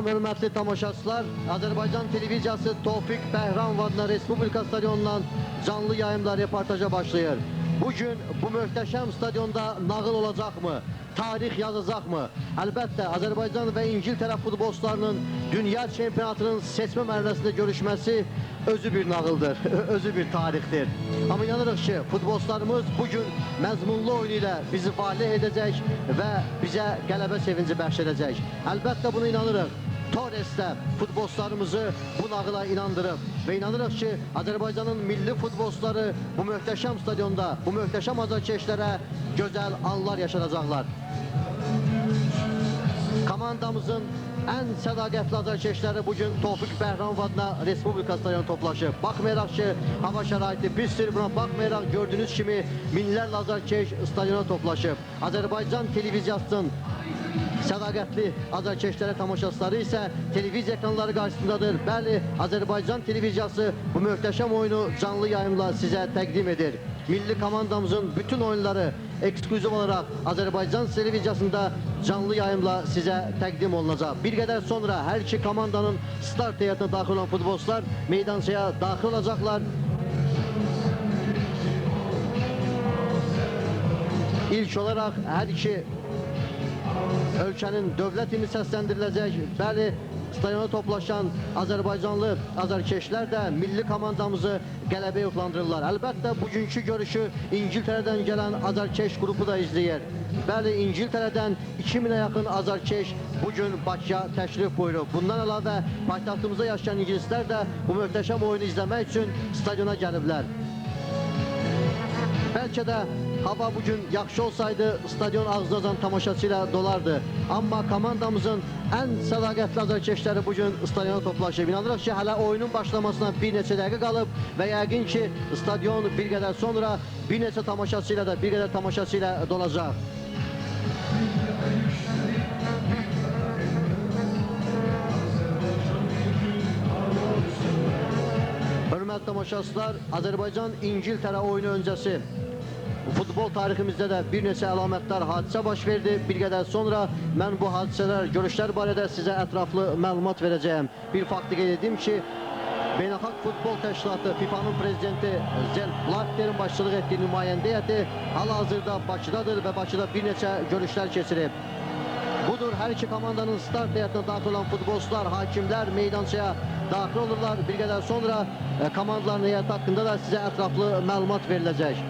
Salam hörmətli tamaşaçılar. Azərbaycan televiziyası Tofiq Bəhram adına Respublika stadionundan canlı yayımla reportaja başlayır. Bugün bu möhtəşəm stadionda nağıl olacaqmı? Tarix yazacaqmı? Əlbəttə, Azərbaycan və İngiltərə futbolçularının dünya çempionatının seçmə mərhələsində görüşməsi özü bir nağıldır, özü bir tarixdir. Amma inanırıq ki, futbolçularımız bugün məzmunlu oyunu ilə bizi valeh edəcək və bizə qələbə sevinci bəxş edəcək. Əlbəttə buna inanırıq. Torres də futbolçularımızı bu nağıla inandırıb və inanırıq ki, Azərbaycanın milli futbolçuları bu möhtəşəm stadionda, bu möhtəşəm azarkeşlərə gözəl anlar yaşanacaqlar. Komandamızın ən sədaqətli azarkeşləri bugün Tofiq Bəhram adına Respublika stadionu toplaşıb. Baxmayaraq ki, hava şəraiti pisdir, buna baxmayaraq gördüyünüz kimi minlərlə azarkeş stadiona toplaşıb. Azərbaycan televiziyasının sədaqətli azarkeşləri tamaşaçıları isə televiziya ekranları qarşısındadır. Bəli, Azərbaycan televiziyası bu möhtəşəm oyunu canlı yayımla sizə təqdim edir. Milli komandamızın bütün oyunları eksklüziv olaraq Azərbaycan televiziyasında canlı yayımla sizə təqdim olunacaq. Bir qədər sonra hər iki komandanın start heyətinə daxil olan futbolçular meydançaya daxil olacaqlar. İlk olaraq hər iki ölkənin dövlət himni səsləndiriləcək. Bəli, stadiona toplaşan Azərbaycanlı azarkeşlər də milli komandamızı qələbə yoxlandırırlar. Əlbəttə, bugünkü görüşü İngiltərədən gələn azarkeş qrupu da izləyir. Bəli, İngiltərədən 2000-ə yaxın azarkeş bugün Bakıya təşrif buyurub. Bundan əlavə, paytaxtımızda yaşayan ingilislər də bu möhtəşəm oyunu izləmək üçün stadiona gəliblər. Bəlkə də hava bugün yaxşı olsaydı stadion ağzıdan tamaşaçı ilə dolardı. Amma komandamızın ən sədaqətli azarkeşləri bugün stadiona toplaşıb. İnanırıq ki, hələ oyunun başlamasına bir neçə dəqiqə qalıb və yəqin ki, stadion bir qədər sonra bir neçə tamaşaçı ilə də bir qədər tamaşaçı ilə dolacaq. Hörmətli tamaşaçılar, Azərbaycan-İngiltərə oyunu öncəsi futbol tariximizdə də bir neçə əlamətdar hadisə baş verdi. Bir qədər sonra mən bu hadisələr, görüşlər barədə sizə ətraflı məlumat verəcəyəm. Bir faktı qeyd edim ki, Beynəlxalq Futbol Təşkilatı FIFA'nın prezidenti Sepp Blatter'in başçılıq etdiyi nümayəndə heyəti hal-hazırda Bakıdadır və Bakıda bir neçə görüşlər keçirib. Budur, hər iki komandanın start heyətinə daxil olan futbolçular, hakimlər meydançaya daxil olurlar. Bir qədər sonra komandaların heyəti haqqında da sizə ətraflı məlumat veriləcək.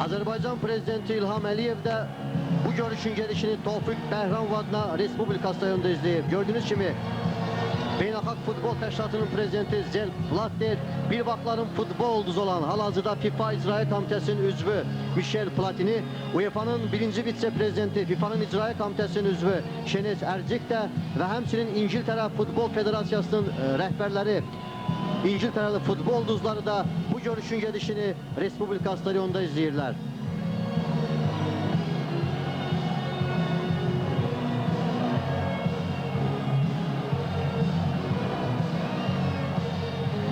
Azərbaycan Prezidenti İlham Əliyev də bu görüşün gedişini Tofiq Bəhram adına Respublika stadionunda izləyib. Gördüyünüz kimi Beynəlxalq Futbol Təşkilatının prezidenti Sepp Blatter, bir vaxtların futbol ulduzu olan hal-hazırda FIFA İcra Komitəsinin üzvü Michel Platini, UEFA'nın birinci vitse-prezidenti, FIFA'nın İcra Komitəsinin üzvü Şenes Ercik də və həmçinin İngiltərə Futbol Federasiyasının rəhbərləri, İngiltərəli futbol ulduzları da bu görüşün gedişini Respublika stadionunda izləyirlər.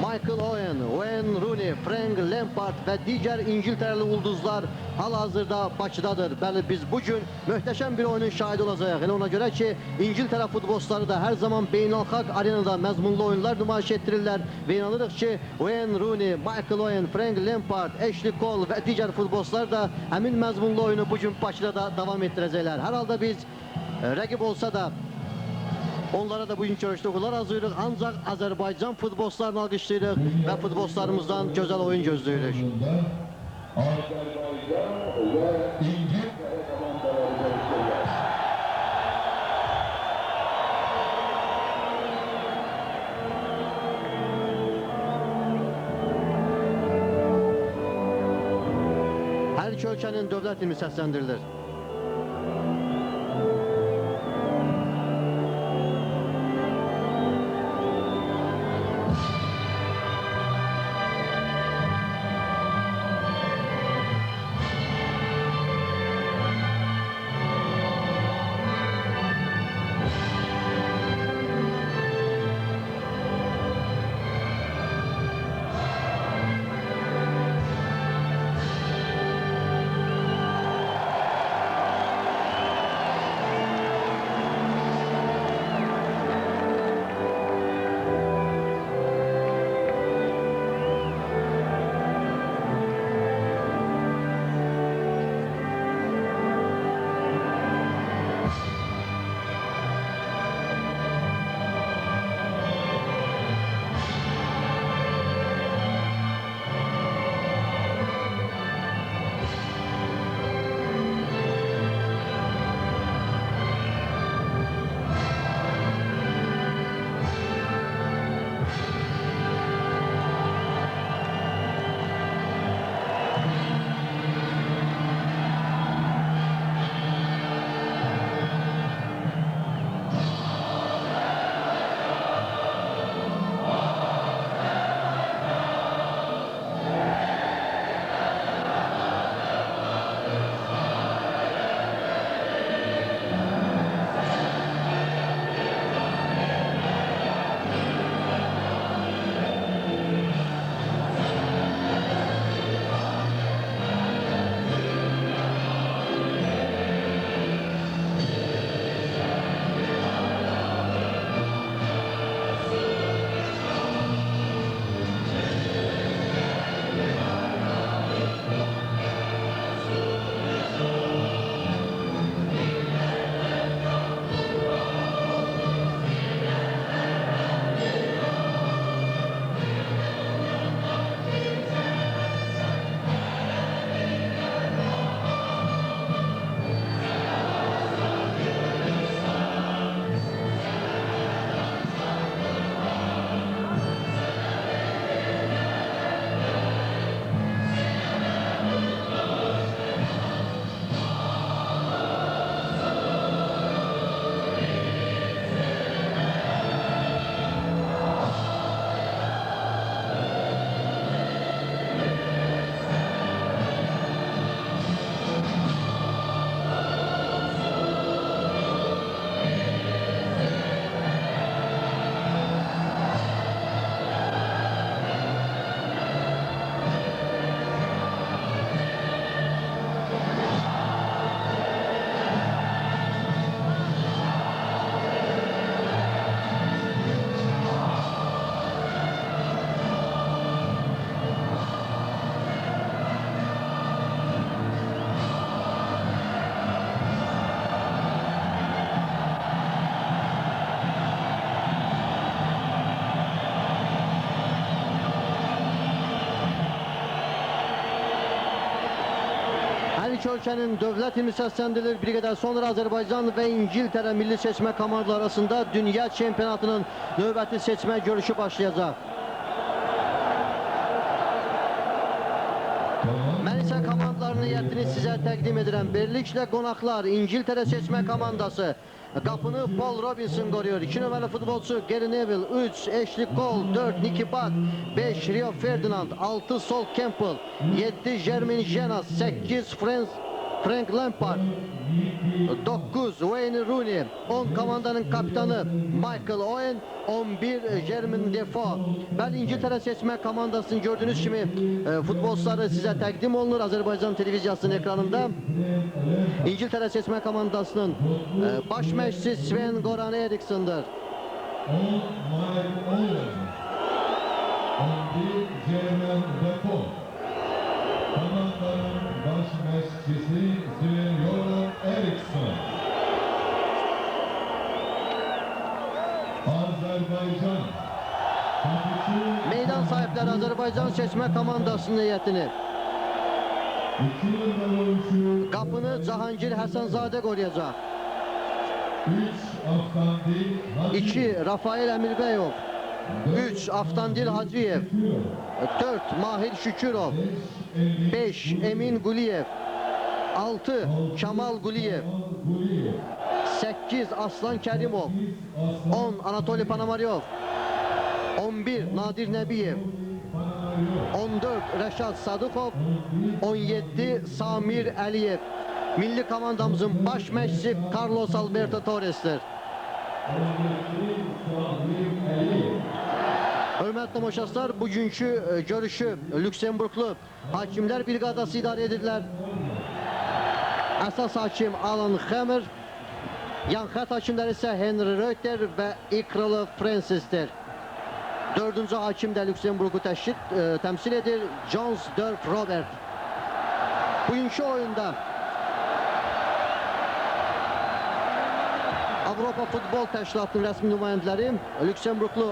Michael Owen, Wayne Rooney, Frank Lampard və digər İngiltərəli ulduzlar hal-hazırda Bakıdadır. Bəli, biz bugün möhtəşəm bir oyunun şahidi olacağıq. Elə ona görə ki, İngiltərə futbolçuları da hər zaman beynəlxalq arenada məzmunlu oyunlar nümayiş etdirirlər və inanırıq ki, Wayne Rooney, Michael Owen, Frank Lampard, Ashley Cole və digər futbolçular da həmin məzmunlu oyunu bugün Bakıda da davam etdirəcəklər. Hər halda biz rəqib olsa da onlara da bugün görüşdə uğurlar arzulayırıq, ancaq Azərbaycan futbolçularını alqışlayırıq və futbolçularımızdan gözəl oyun gözləyirik. Azərbaycan və İngiltərə komandaları görüşürlər. Hər iki ölkənin dövlət himni səsləndirilir. iki ölkənin dövlət himni səsləndirilir. Bir qədər sonra Azərbaycan və İngiltərə milli seçmə komandaları arasında dünya çempionatının növbəti seçmə görüşü başlayacaq. Mən isə komandaların heyətini sizə təqdim edirəm. Birliklə qonaqlar İngiltərə seçmə komandası. Qapını Paul Robinson qoruyur. 2 nömrəli futbolçu Gary Neville, 3 Ashley Cole, 4 Nicky Butt, 5 Rio Ferdinand, 6 Sol Campbell, 7 Jermaine Jenas, 8 Frank Lampard, 9 Wayne Rooney, 10 komandanın kapitanı Michael Owen, 11 Jermaine Defoe. Bəli, İngiltərə seçmə komandasını gördüğünüz kimi futbolçuları sizə təqdim olunur Azərbaycan televiziyasının ekranında. İngiltərə seçmə komandasının baş məşqçisi Sven Goran Eriksson'dur. 11 Jermaine Defoe. Komandanın baş məşqçisi Sven Goran Eriksson. Azərbaycan. Meydan sahipləri Azərbaycan seçmə komandasının heyətini. Qapını Cahangir Həsənzadə qoruyacaq. 2 Rafael Əmirbəyov, 3 Avtandil Hacıyev, 4 Mahir Şükürov, 5 Emin Quliyev, 6 Kamal Quliyev, 8 Aslan Kərimov, 10 Anatoli Panomaryov, 11 Nadir Nəbiyev, 14 Rəşad Sadıqov, 17 Samir Əliyev. Milli komandamızın baş məşqçisi Carlos Alberto Torres'tir. Hörmətli tamaşaçılar, bugünkü görüşü Lüksemburglu hakimlər briqadası idarə edirlər. Əsas hakim Alan Hammer, yan xətt hakimləri isə Henry Reuter və İkralı Francis'tir. Dördüncü hakim də Lüksemburgu təmsil edir, Jones Dörf Robert. Bugünkü oyunda Avropa Futbol Təşkilatının rəsmi nümayəndələri Lüksemburglu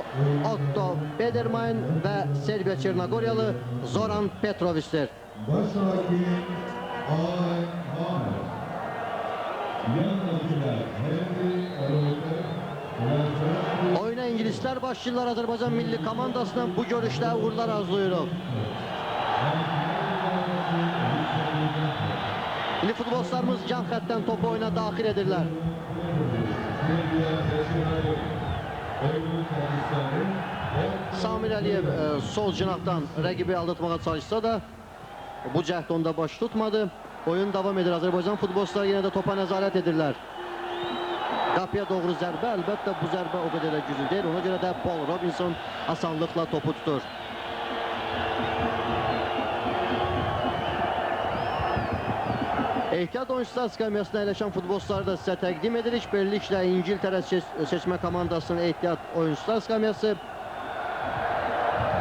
Otto Bedermain və Serbiya Çernagoryalı Zoran Petroviç'tir. Baş hakim Alan Hammer. Yan hakimler Henry Reuter. Oyuna İngilislər başlayırlar Azərbaycan milli komandasına. Bu görüşdə uğurlar arzulayırıq. İndi futbolçularımız can xəttdən topu oyuna daxil edirlər. Samir Əliyev sol cinaqdan rəqibi aldatmağa çalışsa da bu cəhd onda baş tutmadı. Oyun davam edir. Azərbaycan futbolçuları yenə də topa nəzarət edirlər. Qapıya doğru zərbə, əlbəttə bu zərbə o qədər də güclü deyil. Ona görə də Paul Robinson asanlıqla topu tutur. Ehtiyat oyuncular skamyasına əyləşən futbolçuları da sizə təqdim edirik. Birliklə İngiltərə seçmə komandasının ehtiyat oyuncular skamyası.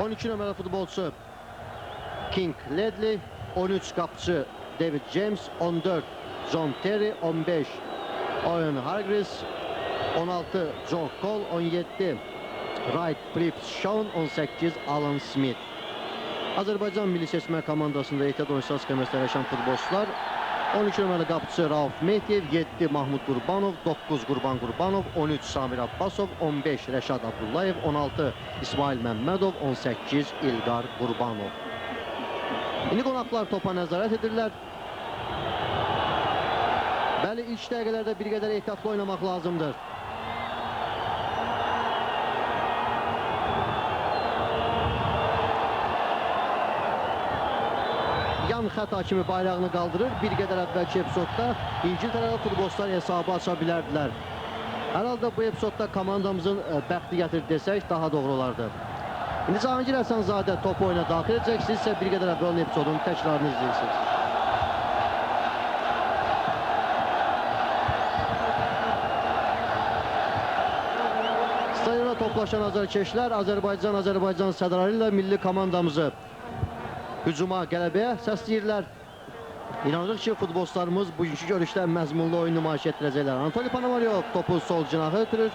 12 nömrəli futbolçu King Ledley, 13 qapıcı David James, 14 John Terry, 15 Owen Hargreaves, 16 Joe Cole, 17 Wright Phillips Shawn, 18 Alan Smith. Azərbaycan milli seçmə komandasında ehtiyat oyuncular skamyasına əyləşən futbolçular 12 nömrəli qapıcı Rauf Mehdiyev, 7 Mahmud Qurbanov, 9 Qurban Qurbanov, 13 Samir Abbasov, 15 Rəşad Abdullayev, 16 İsmail Məmmədov, 18 İlqar Qurbanov. İndi qonaqlar topa nəzarət edirlər. Bəli, ilk dəqiqələrdə bir qədər ehtiyatlı oynamaq lazımdır. Yan xətt hakimi bayrağını qaldırır. Bir qədər əvvəlki epizodda İngiltərəli futbolçular hesabı aça bilərdilər. Hər halda bu epizodda komandamızın bəxti gətirdi desək daha doğru olardı. İndi Cahangir Həsənzadə topu oyuna daxil edəcək. Siz isə bir qədər əvvəlin epizodunun təkrarını izləyirsiniz. Stadiyona toplaşan azərkeşlər Azərbaycan sədaları ilə milli komandamızı hücuma, qələbəyə səsləyirlər. İnanırıq ki, futbolçularımız bugünkü görüşdə məzmunlu oyun nümayiş etdirəcəklər. Anatoli Panomaryov topu sol cinaha ötürür.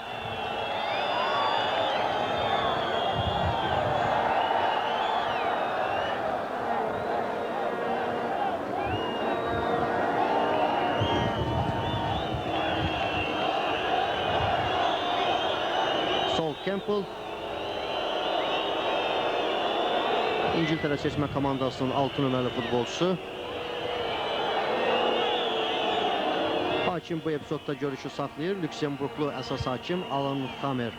Campbell. İngiltərə seçmə komandasının 6 nömrəli futbolçusu. Hakim bu epizodda görüşü saxlayır. Lüksemburqlu əsas hakim Alan Hammer.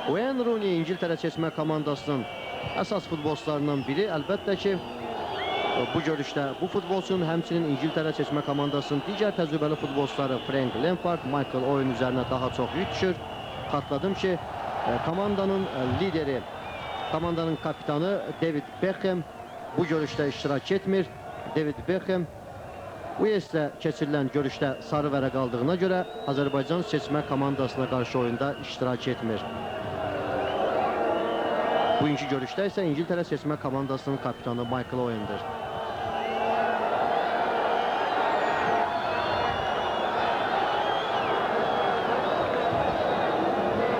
Wayne Rooney İngiltərə seçmə komandasının əsas futbolçularından biri. Əlbəttə ki, bu görüşdə bu futbolçunun həmçinin İngiltərə seçmə komandasının digər təcrübəli futbolçuları Frank Lampard, Michael Owen üzərinə daha çox yük düşür. Xatladım ki, komandanın lideri, komandanın kapitanı David Beckham bu görüşdə iştirak etmir. David Beckham Wales-də keçirilən görüşdə sarı vərəq aldığına görə Azərbaycan seçmə komandasına qarşı oyunda iştirak etmir. Bugünkü görüşdə isə İngiltərə seçmə komandasının kapitanı Michael Owen'dir.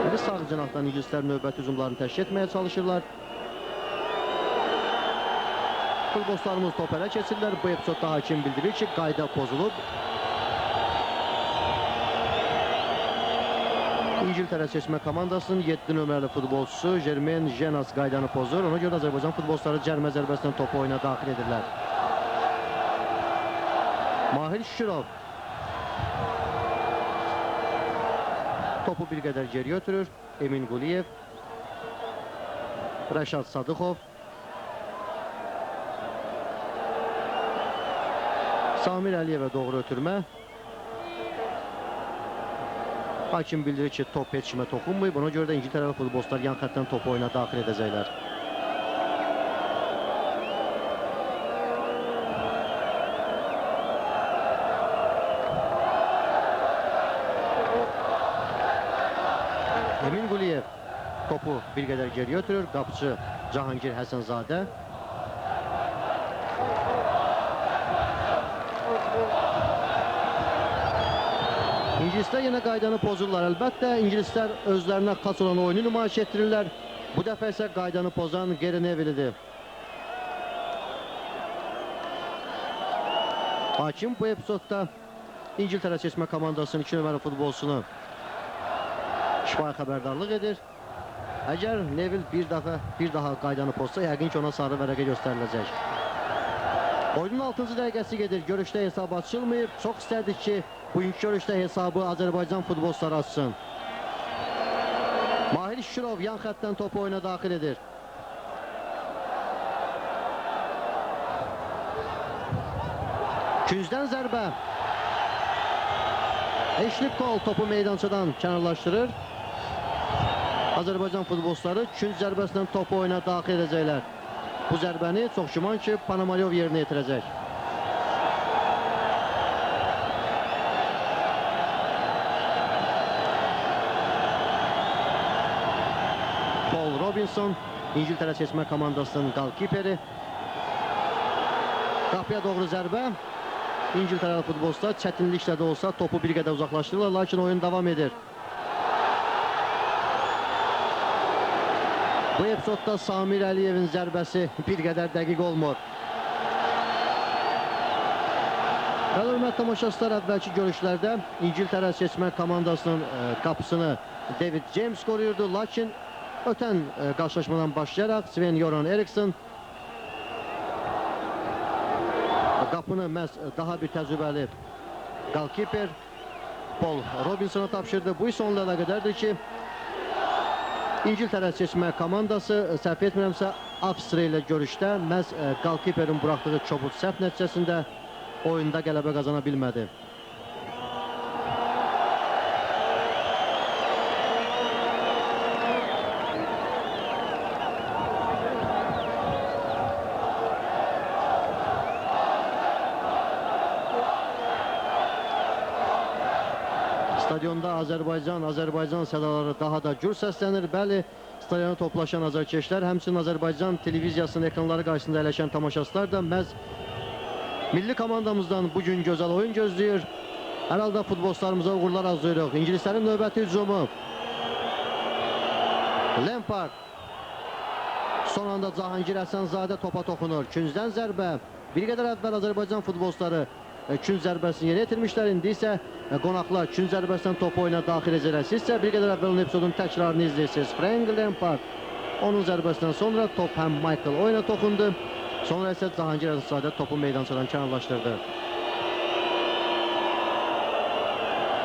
İndi sağ cinahdan İngilislər növbəti hücumlarını təşkil etməyə çalışırlar. Futbolçularımız top ələ keçirlər. Bu epizodda hakim bildirir ki, qayda pozulub. İngiltərə seçmə komandasının 7 nömrəli futbolçusu Jermaine Jenas qaydanı pozur. Ona görə Azərbaycan futbolçuları cərimə zərbəsindən topu oyuna daxil edirlər. Mahir Şükürov topu bir qədər geri götürür. Emin Quliyev, Rəşad Sadıxov, Samir Əliyevə doğru ötürmə. Hakim bildirir ki, top heç kimə toxunmayıb. Ona görə də İngiltərəli futbolçular yan xəttdən topu oyuna daxil edəcəklər. Emin Quliyev topu bir qədər geri götürür. Qapıcı Cahangir Həsənzadə. İngilislər yenə qaydanı pozurlar. Əlbəttə, İngilislər özlərinə xas olan oyunu nümayiş etdirirlər. Bu dəfə isə qaydanı pozan Gary Neville'dir. Hakim bu epizodda İngiltərə seçmə komandasının 2 nömrəli futbolçusunu şifahi xəbərdarlıq edir. Əgər Neville bir daha qaydanı pozsa, yəqin ki, ona sarı vərəqə göstəriləcək. Oyunun 6-cı dəqiqəsi gedir. Görüşdə hesab açılmayıb. Çox istərdik ki, bugünkü görüşdə hesabı Azərbaycan futbolçuları açsın. Mahir Şükürov yan xəttdən topu oyuna daxil edir. Küncdən zərbə. Eşlik Kol topu meydançadan kənarlaşdırır. Azərbaycan futbolçuları künc zərbəsindən topu oyuna daxil edəcəklər. Bu zərbəni çox güman ki, Panamayov yerinə yetirəcək. Paul Robinson, İngiltərə seçmə komandasının qalkiperi. Qapıya doğru zərbə. İngiltərəli futbolçular çətinliklə də olsa topu bir qədər uzaqlaşdırırlar, lakin oyun davam edir. Bu epizodda Samir Əliyevin zərbəsi bir qədər dəqiq olmur. Hörmətli tamaşaçılar, əvvəlki görüşlərdə İngiltərə seçmə komandasının qapısını David James qoruyurdu, lakin ötən qarşılaşmadan başlayaraq Sven-Göran Eriksson qapını məhz daha bir təcrübəli qalkiper Paul Robinsona tapşırdı. Bu isə onunla əlaqədardır ki, İngiltərə seçmə komandası, səhv etmirəmsə, Avstriya ilə görüşdə məhz qalkiperin buraxdığı çobud səhv nəticəsində oyunda qələbə qazana bilmədi. Stadionda Azərbaycan sədaları daha da gür səslənir. Bəli, stadiona toplaşan azarkeşlər, həmçinin Azərbaycan televiziyasının ekranları qarşısında əyləşən tamaşaçılar da məhz milli komandamızdan bugün gözəl oyun gözləyir. Hər halda futbolçularımıza uğurlar arzulayırıq. İngilislərin növbəti hücumu. Lampard. Son anda Cahangir Həsənzadə topa toxunur. Küncdən zərbə. Bir qədər əvvəl Azərbaycan futbolçuları kün zərbəsini yerinə yetirmişlər. İndi isə qonaqlar kün zərbəsindən topu oyuna daxil edəcəklər. Sizsə bir qədər əvvəl epizodun təkrarını izləyirsiniz. Frank Lampard onun zərbəsindən sonra top həm Michael oyuna toxundu. Sonra isə Cahangir Əzizadə topu meydançadan kənarlaşdırdı.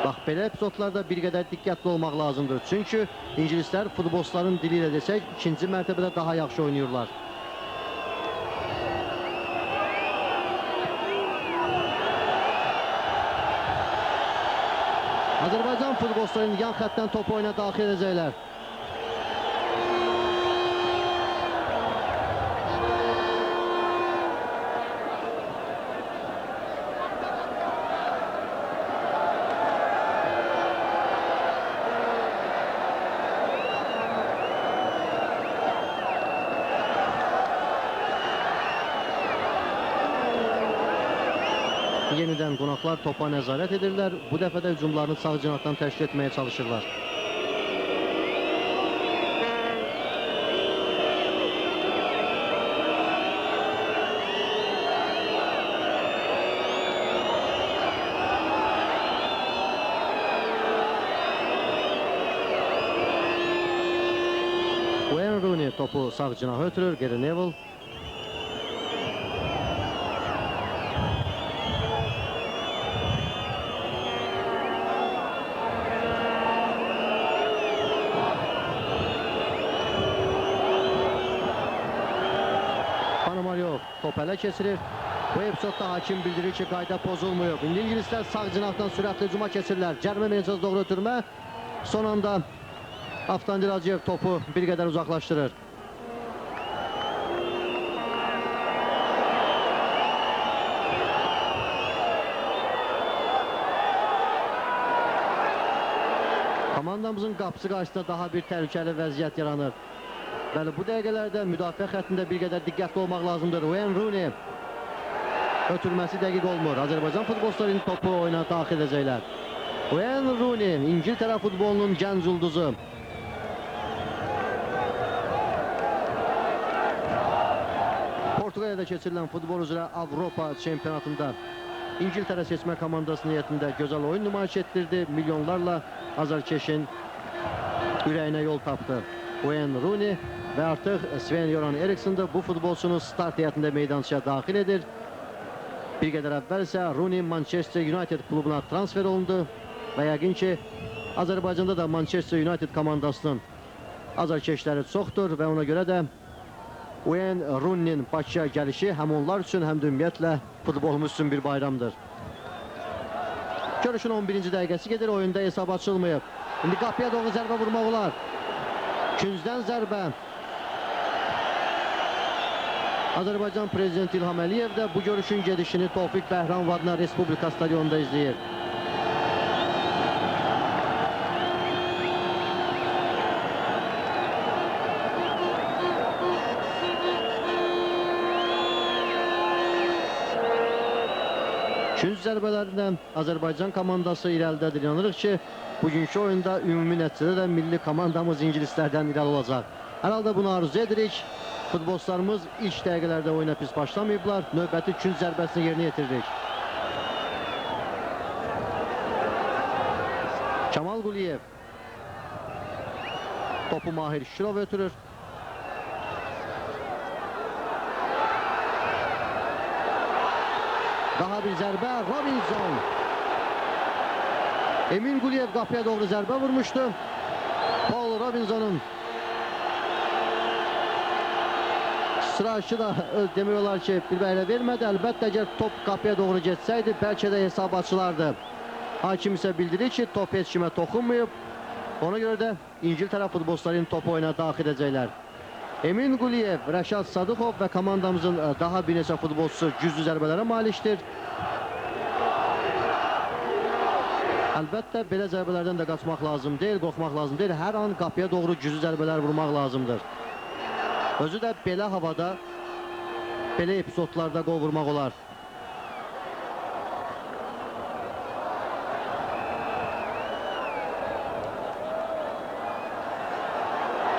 Bax, belə epizodlarda bir qədər diqqətli olmaq lazımdır. Çünki ingilislər futbolçuların dili ilə desək, ikinci mərtəbədə daha yaxşı oynayırlar. Azərbaycan futbolçuların yan xəttdən topu oyuna daxil edəcəklər. Yenidən qonaqlar topa nəzarət edirlər. Bu dəfə də hücumlarını sağ cinahdan təşkil etməyə çalışırlar. Wayne Rooney topu sağ cinaha ötürür. Gary Neville. Top ələ keçirir. Bu epizodda hakim bildirir ki, qayda pozulmuyor. İndi ingilislər sağ cinahdan sürətli hücuma keçirlər. Cərimə meydançasına doğru ötürmə. Son anda Avtandir Hacıyev topu bir qədər uzaqlaşdırır. Komandamızın qapısı qarşısında daha bir təhlükəli vəziyyət yaranır. Bəli, bu dəqiqələrdə müdafiə xəttində bir qədər diqqətli olmaq lazımdır. Wayne Rooney ötürməsi dəqiq olmur. Azərbaycan futbolçularının topu oyuna daxil edəcəklər. Wayne Rooney, İngiltərə futbolunun gənc ulduzu. Portuqaliyada keçirilən futbol üzrə Avropa çempionatında İngiltərə seçmə komandasının heyətində gözəl oyun nümayiş etdirdi. Milyonlarla azarkeşin ürəyinə yol tapdı. Wayne Rooney və artıq Sven-Göran Eriksson da bu futbolçunun start heyətində meydançaya daxil edir. Bir qədər əvvəl isə Rooney Manchester United klubuna transfer olundu və yəqin ki, Azərbaycanda da Manchester United komandasının azarkeşləri çoxdur və ona görə də Wayne Rooney'nin Bakıya gəlişi həm onlar üçün, həm də ümumiyyətlə futbolumuz üçün bir bayramdır. Görüşün 11-ci dəqiqəsi gedir, oyunda hesab açılmayıb. İndi qapıya doğru zərbə vurmaq olar. Küncdən zərbə. Azərbaycan Prezidenti İlham Əliyev də bu görüşün gedişini Tofiq Bəhram adına Respublika stadionunda izləyir. Künc zərbələrindən Azərbaycan komandası irəlidə inanırıq ki, bugünkü oyunda ümumi nəticədə də milli komandamız ingilislərdən irəli olacaq. Hər halda bunu arzu edirik. Futbolçularımız ilk dəqiqələrdə oyuna pis başlamayıblar. Növbəti künc zərbəsini yerinə yetiririk. Kamal Quliyev topu Mahir Şirov ötürür. Daha bir zərbə, Robinson. Emin Quliyev qapıya doğru zərbə vurmuşdu. Paul Robinson'un sıraşı da demək olar ki, bir bəylə vermədi. Əlbəttə, əgər top qapıya doğru getsəydi, bəlkə də hesab açılardı. Hakim isə bildirir ki, top heç kimə toxunmayıb. Ona görə də İngiltərə futbolçularının topu oyuna daxil edəcəklər. Emin Quliyev, Rəşad Sadıqov və komandamızın daha bir neçə futbolçusu güclü zərbələrə malikdir. Əlbəttə, belə zərbələrdən də qaçmaq lazım deyil, qorxmaq lazım deyil. Hər an qapıya doğru güclü zərbələr vurmaq lazımdır. Özü də belə havada, belə epizodlarda qol vurmaq olar.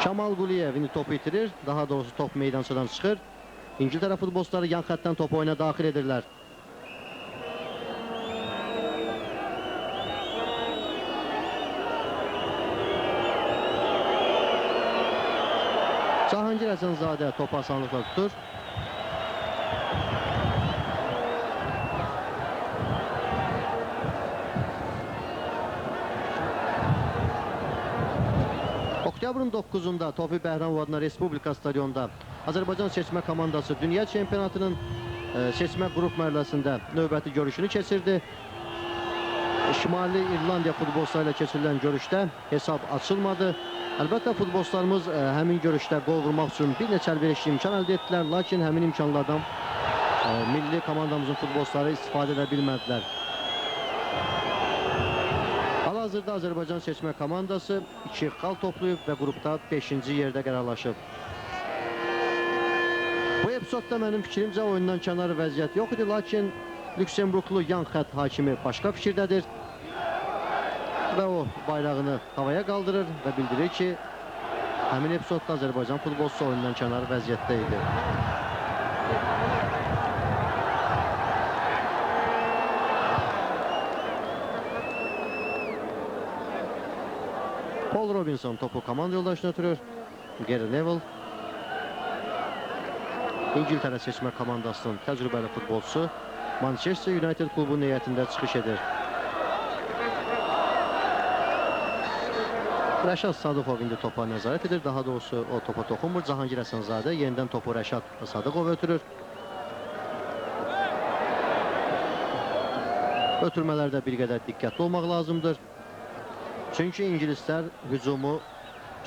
Kamal Quliyev indi topu itirir, daha doğrusu top meydançadan çıxır. İngiltərə futbolçuları yan xəttdən topu oyuna daxil edirlər. Cahangir Həsənzadə topu asanlıqla tutur. Oktyabrın 9-unda Tofiq Bəhramov adına Respublika stadionunda Azərbaycan seçmə komandası Dünya çempionatının seçmə qrup mərhələsində növbəti görüşünü keçirdi. Şimali İrlandiya futbolçuları ilə keçirilən görüşdə hesab açılmadı. Əlbəttə futbolçularımız həmin görüşdə qol vurmaq üçün bir neçə əlverişli imkan əldə etdilər, lakin həmin imkanlardan milli komandamızın futbolçuları istifadə edə bilmədilər. Hal-hazırda Azərbaycan seçmə komandası 2 xal toplayıb və qrupda 5-ci yerdə qərarlaşıb. Bu epizodda mənim fikrimcə oyundan kənar vəziyyət yox idi, lakin Lüksemburglu yan xətt hakimi başqa fikirdədir və o bayrağını havaya qaldırır və bildirir ki, həmin epizodda Azərbaycan futbolçusu oyundan kənar vəziyyətdə idi. Paul Robinson topu komanda yoldaşına ötürür. Gary Neville, İngiltərə seçmə komandasının təcrübəli futbolçusu, Manchester United klubunun heyətində çıxış edir. Rəşad Sadıqov indi topa nəzarət edir, daha doğrusu o topa toxunmur. Cahangir Həsənzadə yenidən topu Rəşad Sadıqov ötürür. Ötürmələrdə bir qədər diqqətli olmaq lazımdır. Çünki ingilislər hücumu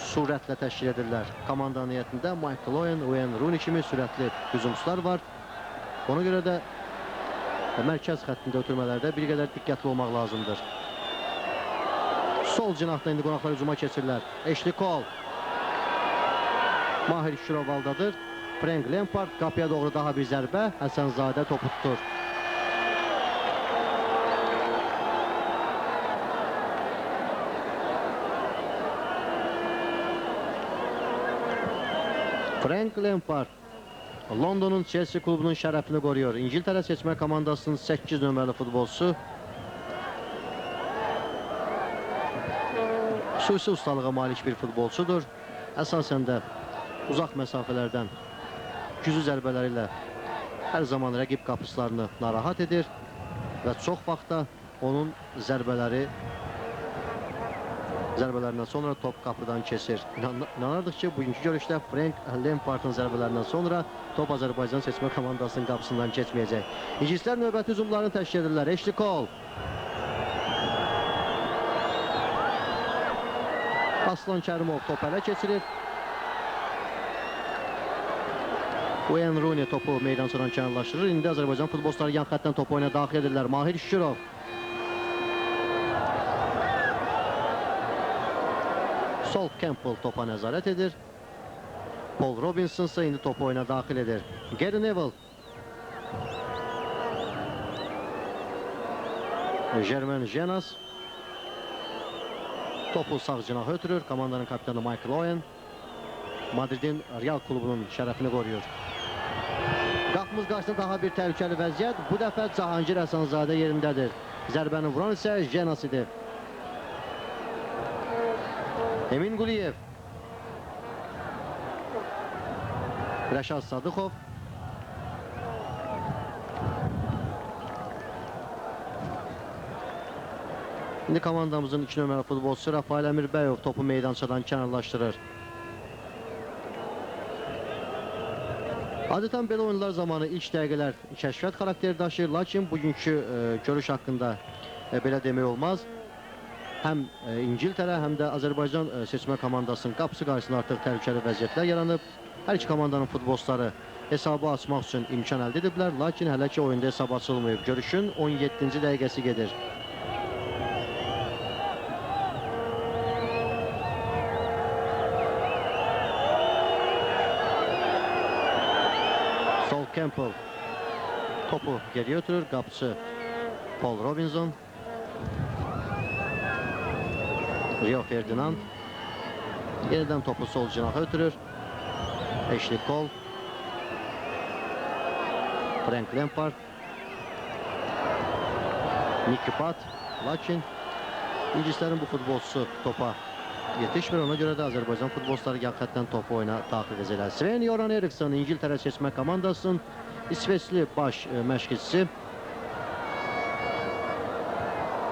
sürətlə təşkil edirlər. Komandanın heyətində Michael Owen, Wayne Rooney kimi sürətli hücumçular var. Ona görə də mərkəz xəttində ötürmələrdə bir qədər diqqətli olmaq lazımdır. Sol cinahda indi qonaqlar hücuma keçirlər. Ashley Cole. Mahir Şirov aldadır. Frank Lampard qapıya doğru daha bir zərbə. Həsənzadə topu tutur. Frank Lampard Londonun Chelsea klubunun şərəfini qoruyur. İngiltərə seçmə komandasının 8 nömrəli futbolçusu. Xüsusi ustalığa malik bir futbolçudur. Əsasən də uzaq məsafələrdən güclü zərbələri ilə hər zaman rəqib qapıçılarını narahat edir və çox vaxtda onun zərbələrindən sonra top qapıdan keçir. İnanırdıq ki, bugünkü görüşdə Frank Lampard'ın zərbələrindən sonra top Azərbaycan seçmə komandasının qapısından keçməyəcək. İngilislər növbəti hücumlarını təşkil edirlər. Ashley Cole. Aslan Kərimov top ələ keçirir. Wayne Rooney topu meydançadan kənarlaşdırır. İndi Azərbaycan futbolçuları yan xəttdən top oyuna daxil edirlər. Mahir Şirov. Sol Campbell topa nəzarət edir. Paul Robinson ise indi topu oyuna daxil edir. Gary Neville. Germain Jenas. Topu sağ cinaha ötürür. Komandanın kapitanı Michael Owen. Madridin Real klubunun şərəfini qoruyur. Qapımız qarşısında daha bir təhlükəli vəziyyət. Bu dəfə Cahangir Həsənzadə yerindədir. Zərbəni vuran isə Jenas idi. Emin Quliyev. Rəşad Sadıqov. İndi komandamızın 2 nömrəli futbolçusu Rafael Əmirbəyov topu meydançadan kənarlaşdırır. Adətən belə oyunlar zamanı ilk dəqiqələr kəşfiyyat xarakteri daşıyır, lakin bugünkü görüş haqqında belə demək olmaz. Həm İngiltərə, həm də Azərbaycan seçmə komandasının qapısı qarşısında artıq təhlükəli vəziyyətlər yaranıb. Hər iki komandanın futbolçuları hesabı açmaq üçün imkan əldə ediblər, lakin hələ ki oyunda hesab açılmayıb. Görüşün 17-ci dəqiqəsi gedir. Sol Campbell topu geriyə ötürür, qapıcı Paul Robinson. Rio Ferdinand yeniden topu sol cinaha ötürür. Ashley Cole. Frank Lampard. Nicky Butt. Lakin İngilizlərin bu futbolçusu topa yetişmir. Ona görə də Azərbaycan futbolçuları yan xəttdən topu oyuna daxil edəcəklər. Sven-Göran Eriksson İngiltərə seçmə komandasının İsveçli baş məşqçisi.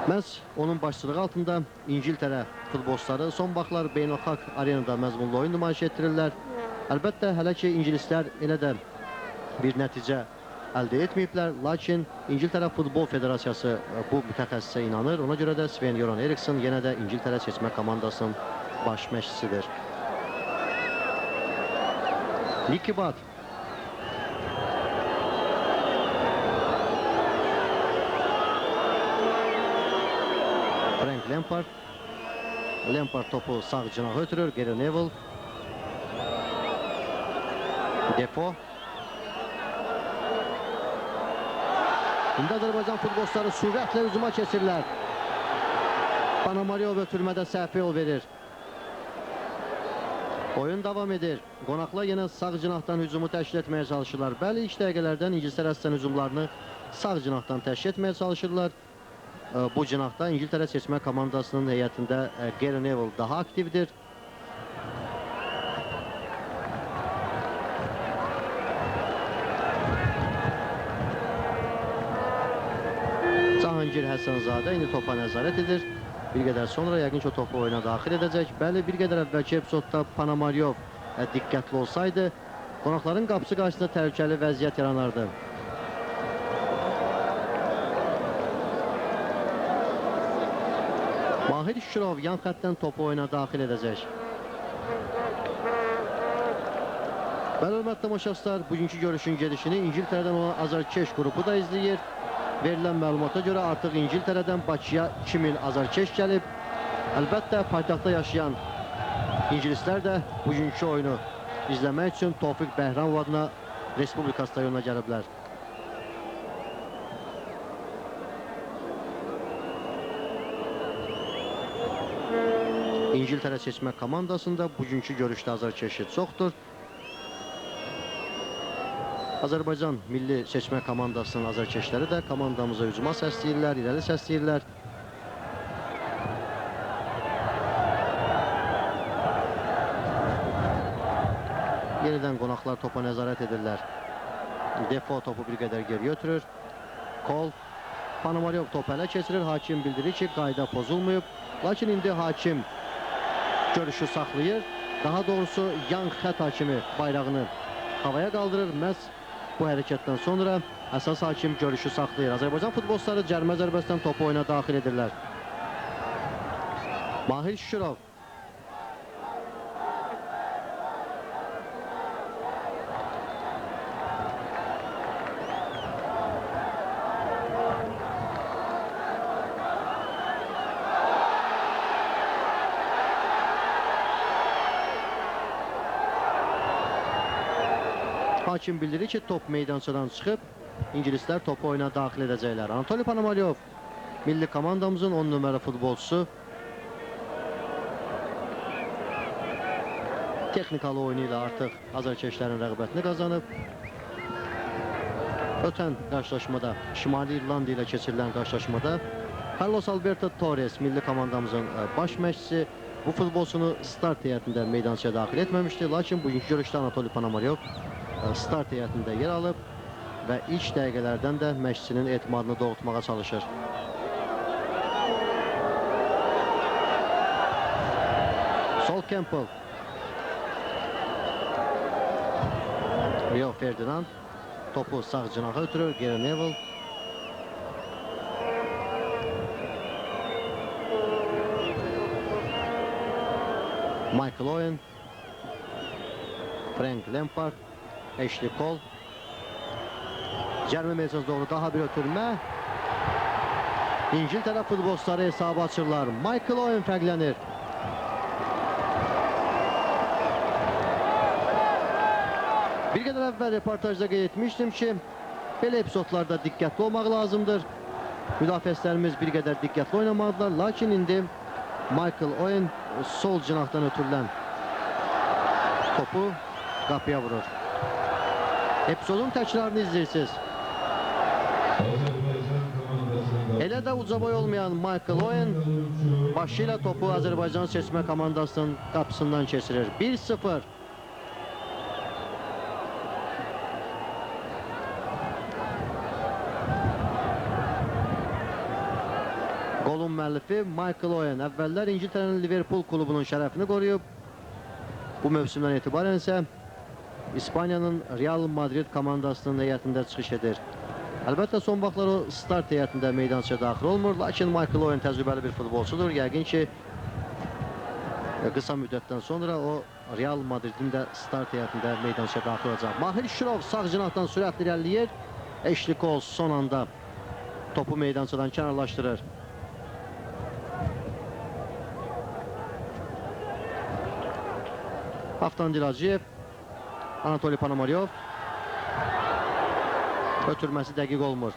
Məhz onun başçılığı altında İngiltərə futbolçuları son vaxtlar beynəlxalq arenada məzmunlu oyun nümayiş etdirirlər. Əlbəttə, hələ ki İngilislər elə də bir nəticə əldə etməyiblər, lakin İngiltərə Futbol Federasiyası bu mütəxəssisə inanır. Ona görə də Sven-Göran Eriksson yenə də İngiltərə seçmə komandasının baş məşqçisidir. Nicky Butt. Frank Lampard. Lampard topu sağ cinaha ötürür. Gary Neville. Defoe. İndi Azərbaycan futbolçuları sürətlə hücuma keçirlər. Panamariyov ötürmədə səhv yol verir. Oyun davam edir. Qonaqlar yenə sağ cinahdan hücumu təşkil etməyə çalışırlar. Bəli, ilk dəqiqələrdən İngiltərə əsasən hücumlarını sağ cinahdan təşkil etməyə çalışırlar. Bu cinahda İngiltərə seçmə komandasının heyətində Gary Neville daha aktivdir. Cahangir Həsənzadə indi topa nəzarət edir. Bir qədər sonra yəqin ki o topu oyuna daxil edəcək. Bəli, bir qədər əvvəlki epizodda Panamariyov diqqətli olsaydı, qonaqların qapısı qarşısında təhlükəli vəziyyət yaranardı. Mahir Şükürov yan xəttdən topu oyuna daxil edəcək. Bəli, hörmətli tamaşaçılar, bugünkü görüşün gedişini İngiltərədən olan azarkeş qrupu da izləyir. Verilən məlumata görə artıq İngiltərədən Bakıya 2000 azarkeş gəlib. Əlbəttə, paytaxtda yaşayan İngilislər də bugünkü oyunu izləmək üçün Tofiq Bəhramov adına Respublika stadionuna gəliblər. İngiltərə seçmə komandasında bugünkü görüşdə azarkeşi çoxdur. Azərbaycan milli seçmə komandasının azarkeşləri də komandamıza hücuma səsləyirlər, irəli səsləyirlər. Yenidən qonaqlar topa nəzarət edirlər. Defoe topu bir qədər geri ötürür. Kol. Panamariyov topu ələ keçirir. Hakim bildirir ki, qayda pozulmayıb. Lakin indi hakim görüşü saxlayır. Daha doğrusu yan xət hakimi bayrağını havaya qaldırır. Məhz bu hərəkətdən sonra əsas hakim görüşü saxlayır. Azərbaycan futbolçuları cərimə zərbəsindən topu oyuna daxil edirlər. Mahir Şükürov. Hakim bildirir ki, top meydançadan çıxıb, İngilislər topu oyuna daxil edəcəklər. Anatoli Panamariyov, milli komandamızın 10 nömrəli futbolçusu. Texnikalı oyunu ilə artıq azarkeşlərin rəğbətini qazanıb. Ötən qarşılaşmada, Şimali İrlandiya ilə keçirilən qarşılaşmada Carlos Alberto Torres, milli komandamızın baş məşqçisi, bu futbolçunu start heyətində meydançaya daxil etməmişdi. Lakin bugünkü görüşdə Anatoli Panamariyov start heyətində yer alıb və ilk dəqiqələrdən də məşqçinin etimadını doğrultmağa çalışır. Sol Campbell. Rio Ferdinand topu sağ cinaha ötürür. Gary Neville. Michael Owen. Frank Lampard. Ashley Cole. Cərimə meydançasına doğru daha bir ötürmə. İngiltərə futbolçuları hesabı açırlar. Michael Owen fərqlənir. Bir qədər əvvəl reportajda qeyd etmişdim ki, belə epizodlarda diqqətli olmaq lazımdır. Müdafiəçilərimiz bir qədər diqqətli oynamadılar, lakin indi Michael Owen sol cinahdan ötürülən topu qapıya vurur. Epizodun təkrarını izləyirsiniz. Azərbaycan komandasında Elə Yine de ucaboy olmayan Michael Owen başıyla topu Azərbaycan seçmə komandasının qapısından keçirir. 1-0. Golun müəllifi Michael Owen əvvəllər İngiltərənin Liverpool klubunun şərəfini qoruyub. Bu mövsümdən etibarən isə İspaniyanın Real Madrid komandasının heyətində çıxış edir. Əlbəttə son vaxtlar o start heyətində meydançaya daxil olmur, lakin Michael Owen təcrübəli bir futbolçudur. Yəqin ki qısa müddətdən sonra o Real Madridin də start heyətində meydançaya daxil olacaq. Mahir Şirov sağ cinahdan sürətli irəliləyir. Ashley Cole son anda topu meydançadan kənarlaşdırır. Aftan Hacıyev, Anatoli Panomaryov. Ötürməsi dəqiq olmur.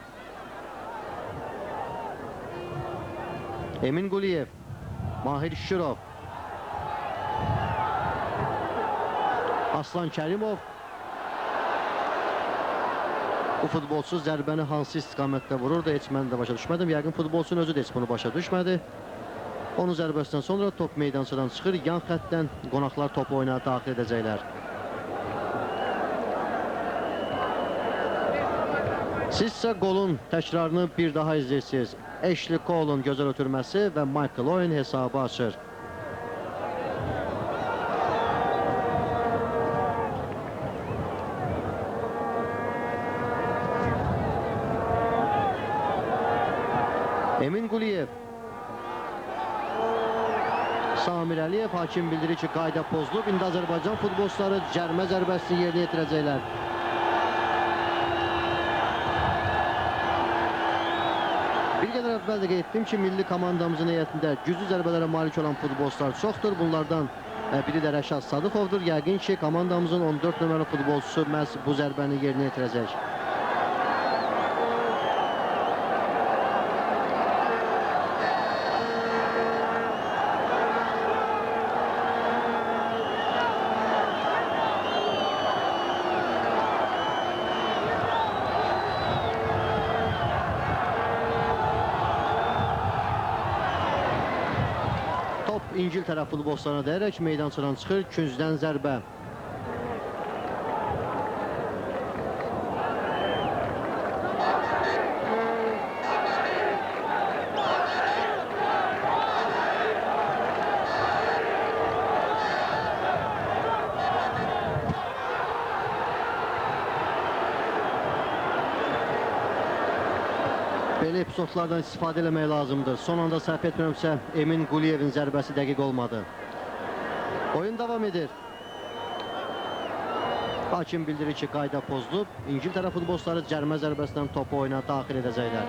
Emin Quliyev, Mahir Şirov, Aslan Kərimov. Bu futbolçu zərbəni hansı istiqamətdə vurur da heç mən də başa düşmədim. Yəqin futbolçunun özü də heç bunu başa düşmədi. Onun zərbəsindən sonra top meydançadan çıxır. Yan xəttdən qonaqlar topu oyuna daxil edəcəklər. Sizsə golun təkrarını bir daha izləyirsiniz. Ashley Cole'un gözəl ötürməsi və Michael Owen hesabı açır. Emin Quliyev, Samir Əliyev, hakim bildirir ki, qayda pozulub. İndi Azərbaycan futbolçuları cərmə zərbəsini yerinə yetirəcəklər. Bir qədər əvvəl də qeyd etdim ki, milli komandamızın heyətində güclü zərbələrə malik olan futbolçular çoxdur. Bunlardan biri də Rəşad Sadıqovdur. Yəqin ki, komandamızın 14 nömrəli futbolçusu məhz bu zərbəni yerinə yetirəcək. İngiltərə futbolçularına dəyərək meydançadan çıxır, küncdən zərbə. Belə epizodlardan istifadə eləmək lazımdır. Son anda səhv etmirəmsə Emin Quliyevin zərbəsi dəqiq olmadı. Oyun davam edir. Hakim bildirir ki, qayda pozulub. İngiltərə futbolçuları cərmə zərbəsindən topu oyuna daxil edəcəklər.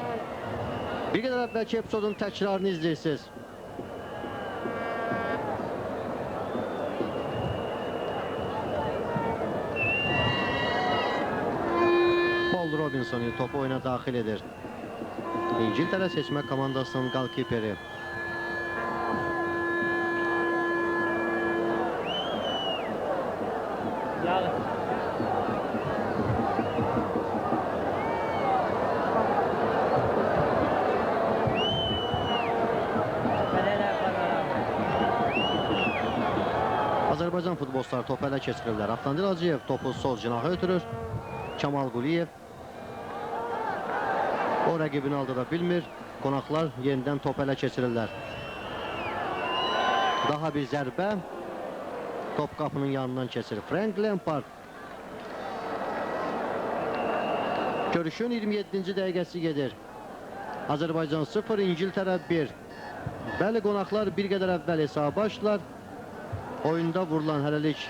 Bir qədər əvvəlki epizodun təkrarını izləyirsiniz. Paul Robinson topu oyuna daxil edir. İngiltərə seçmə komandasının qalkiperi. Azərbaycan futbolçuları topu ələ keçirirlər. Aftan Hacıyev topu sol cinaha ötürür. Kamal Quliyev o rəqibini aldıra bilmir. Qonaqlar yenidən topu ələ keçirirlər. Daha bir zərbə. Top qapının yanından keçir. Frank Lampard. Görüşün 27-ci dəqiqəsi gedir. Azərbaycan 0, İngiltərə 1. Bəli, qonaqlar bir qədər əvvəl hesabı açdılar. Oyunda vurulan hələlik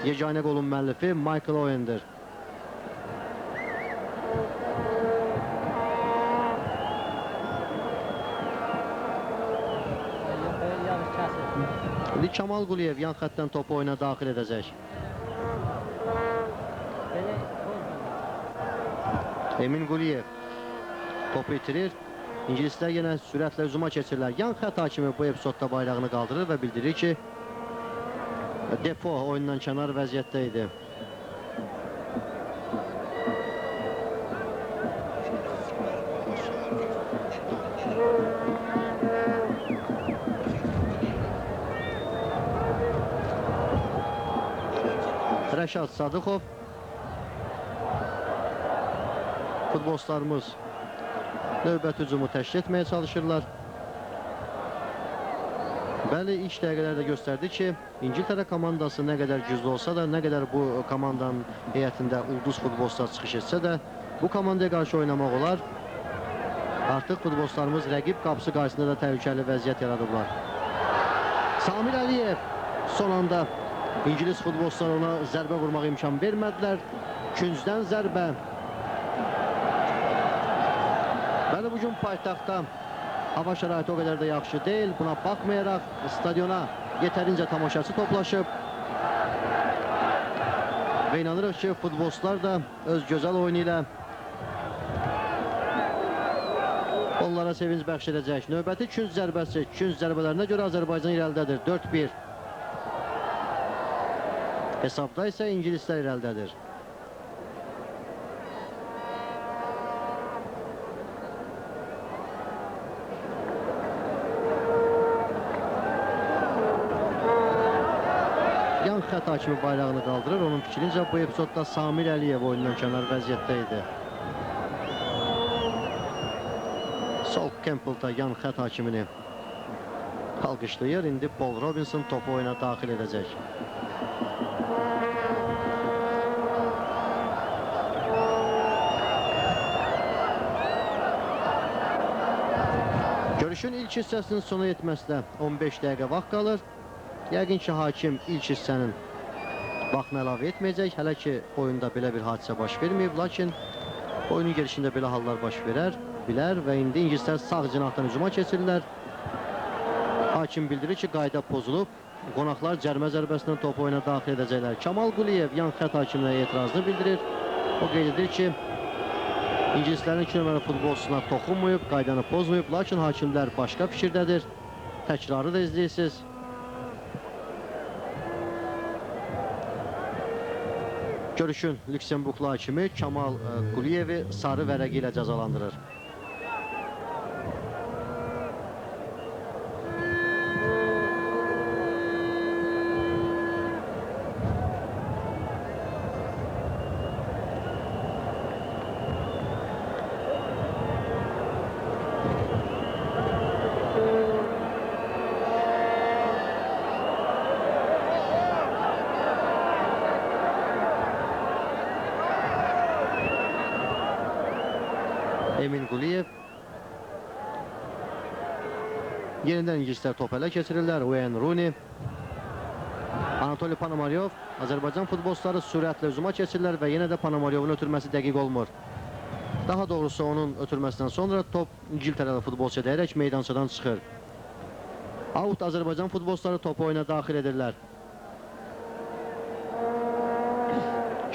yeganə qolun müəllifi Michael Owen'dir. İndi Kamal Quliyev yan xəttdən topu oyuna daxil edəcək. Emin Quliyev topu itirir. İngilislər yenə sürətlə hücuma keçirlər. Yan xətt hakimi bu epizodda bayrağını qaldırır və bildirir ki, Defoe oyundan kənar vəziyyətdə idi. Rəşad Sadıxov. Futbolçularımız növbəti hücumu təşkil etməyə çalışırlar. Bəli, ilk dəqiqələrdə göstərdi ki, İngiltərə komandası nə qədər güclü olsa da, nə qədər bu komandanın heyətində ulduz futbolçular çıxış etsə də, bu komandaya qarşı oynamaq olar. Artıq futbolçularımız rəqib qapısı qarşısında da təhlükəli vəziyyət yaradıblar. Samir Əliyev son anda İngiliz futbolçular ona zərbə vurmaq imkan vermədilər. Küncdən zərbə. Bəli, bugün paytaxtda hava şəraiti o qədər də yaxşı deyil. Buna baxmayaraq stadiona yetərincə tamaşaçı toplaşıb. Və inanırıq ki, futbolçular da öz gözəl oyunu ilə onlara sevinç bəxş edəcək. Növbəti künc zərbəsi. Künc zərbələrinə görə Azərbaycan irəlidədir. 4-1. Hesabda isə İngilislər irəlidədir. Yan xət hakimi bayrağını qaldırır. Onun fikrincə bu epizodda Samir Əliyev oyundan kənar vəziyyətdə idi. Sol Campbell da yan xət hakimini alqışlayır. İndi Paul Robinson topu oyuna daxil edəcək. Görüşün ilk hissəsinin sona yetməsinə 15 dəqiqə vaxt qalır. Yəqin ki, hakim ilk hissənin vaxtını əlavə etməyəcək. Hələ ki, oyunda belə bir hadisə baş verməyib. Lakin oyunun gelişində belə hallar baş bilər və indi İngilislər sağ cinahdan hücuma keçirlər. Hakim bildirir ki, qayda pozulub. Qonaqlar cərmə zərbəsindən topu oyuna daxil edəcəklər. Kamal Quliyev yan xət hakiminə etirazını bildirir. O qeyd edir ki, İngilislərin 2 nömrəli futbolçusuna toxunmayıb, qaydanı pozmayıb. Lakin hakimlər başqa fikirdədir. Təkrarı da izləyirsiniz. Görüşün Lüksemburglu hakimi Kamal Quliyevi sarı vərəqi ilə cəzalandırır. Emin Quliyev. Yenidən İngilislər top ələ keçirirlər. Wayne Rooney. Anatoli Ponomaryov. Azərbaycan futbolçuları sürətlə hücuma keçirlər və yenə də Ponomaryovun ötürməsi dəqiq olmur. Daha doğrusu onun ötürməsindən sonra top İngiltərəli futbolçuya dəyərək meydançadan çıxır. Out Azərbaycan futbolçuları topu oyuna daxil edirlər.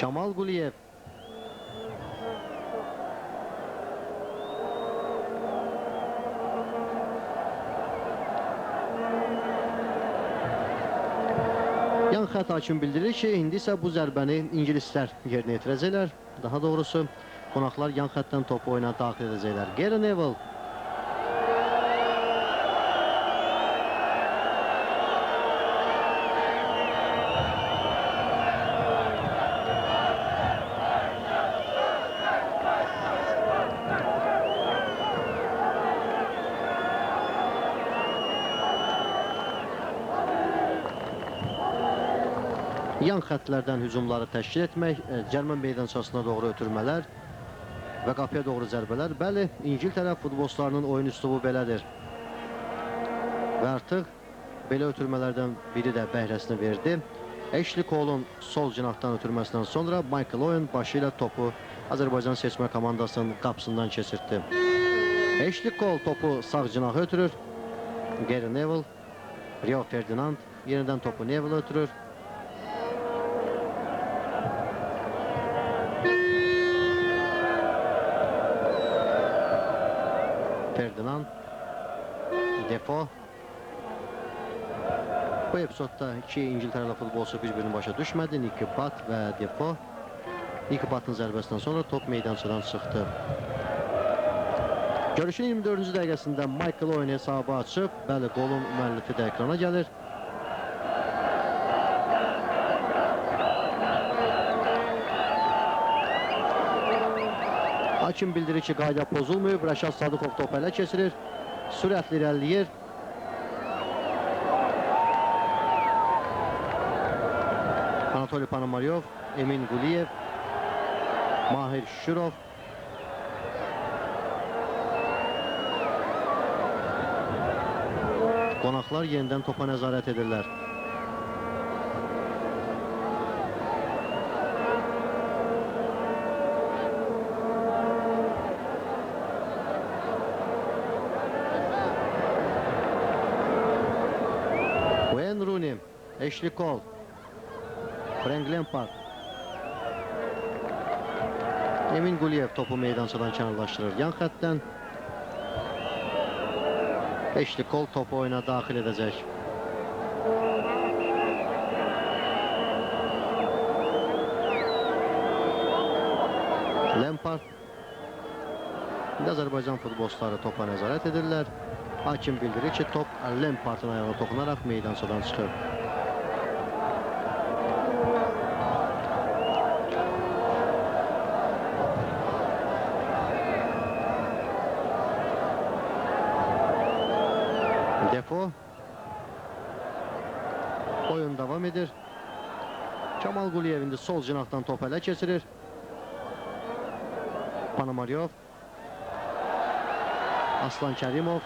Kamal Quliyev. Yan xət hakim bildirir ki, indi isə bu zərbəni İngilislər yerinə yetirəcəklər. Daha doğrusu, qonaqlar yan xətdən topu oyuna daxil edəcəklər. Gary Neville. Yan xətlərdən hücumları təşkil etmək, cərmə meydançasına doğru ötürmələr və qapıya doğru zərbələr. Bəli, İngiltərə futbolçularının oyun üslubu belədir. Və artıq belə ötürmələrdən biri də bəhrəsini verdi. Ashley Cole'un sol cinahdan ötürməsindən sonra Michael Owen başı ilə topu Azərbaycan seçmə komandasının qapısından keçirtdi. Ashley Cole topu sağ cinaha ötürür. Gary Neville, Rio Ferdinand yenidən topu Neville ötürür. Ferdinand, Defoe. Bu epizodda iki İngiltərəli futbolçu bir-birini başa düşmədi. Nicky Butt və Defoe. Nicky Butt'ın zərbəsindən sonra top meydançadan çıxdı. Görüşün 24-cü dəqiqəsində Michael Owen hesabı açıb. Bəli, qolun müəllifi də ekrana gəlir. Hakim bildirir ki, qayda pozulmayıb. Rəşad Sadıqov topu ələ keçirir. Sürətli irəliləyir. Anatoliy Panomaryov, Emin Quliyev, Mahir Şükürov. Qonaqlar yenidən topa nəzarət edirlər. Wayne Rooney, Ashley Cole, Frank Lampard. Emin Quliyev topu meydançadan kənarlaşdırır. Yan xəttdən Ashley Cole topu oyuna daxil edəcək. Lampard. Azərbaycan futbolçuları topa nəzarət edirlər. Hakim bildirir ki, top Lampardın ayağına toxunaraq meydançadan çıxır. Defo. Oyun davam edir. Kamal Quliyev indi sol cinahdan top ələ keçirir. Panomaryov. Aslan Kərimov.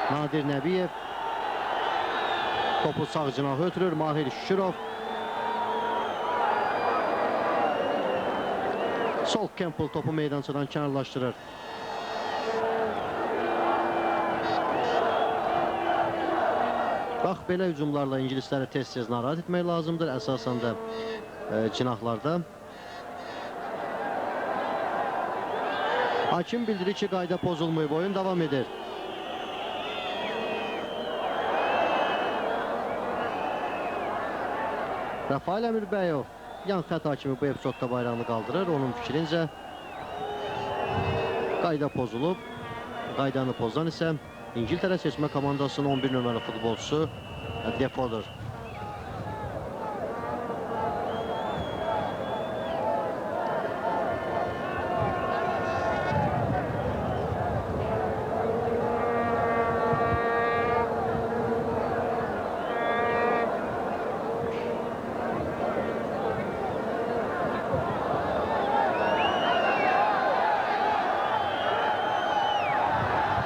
Nadir Nəbiyev. Topu sağ cinaha ötürür. Mahir Şükürov. Sol Campbell topu meydançadan kənarlaşdırır. Bax, belə hücumlarla İngilisləri tez-tez narahat etmək lazımdır. Əsasən də cinahlarda. Hakim bildirir ki, qayda pozulmayıb. Oyun davam edir. Rafael Əmirbəyov yan xət hakimi bu epizodda bayrağını qaldırır. Onun fikrincə qayda pozulub. Qaydanı pozan isə İngiltərə seçmə komandasının 11 nömrəli futbolçusu Defo'dur.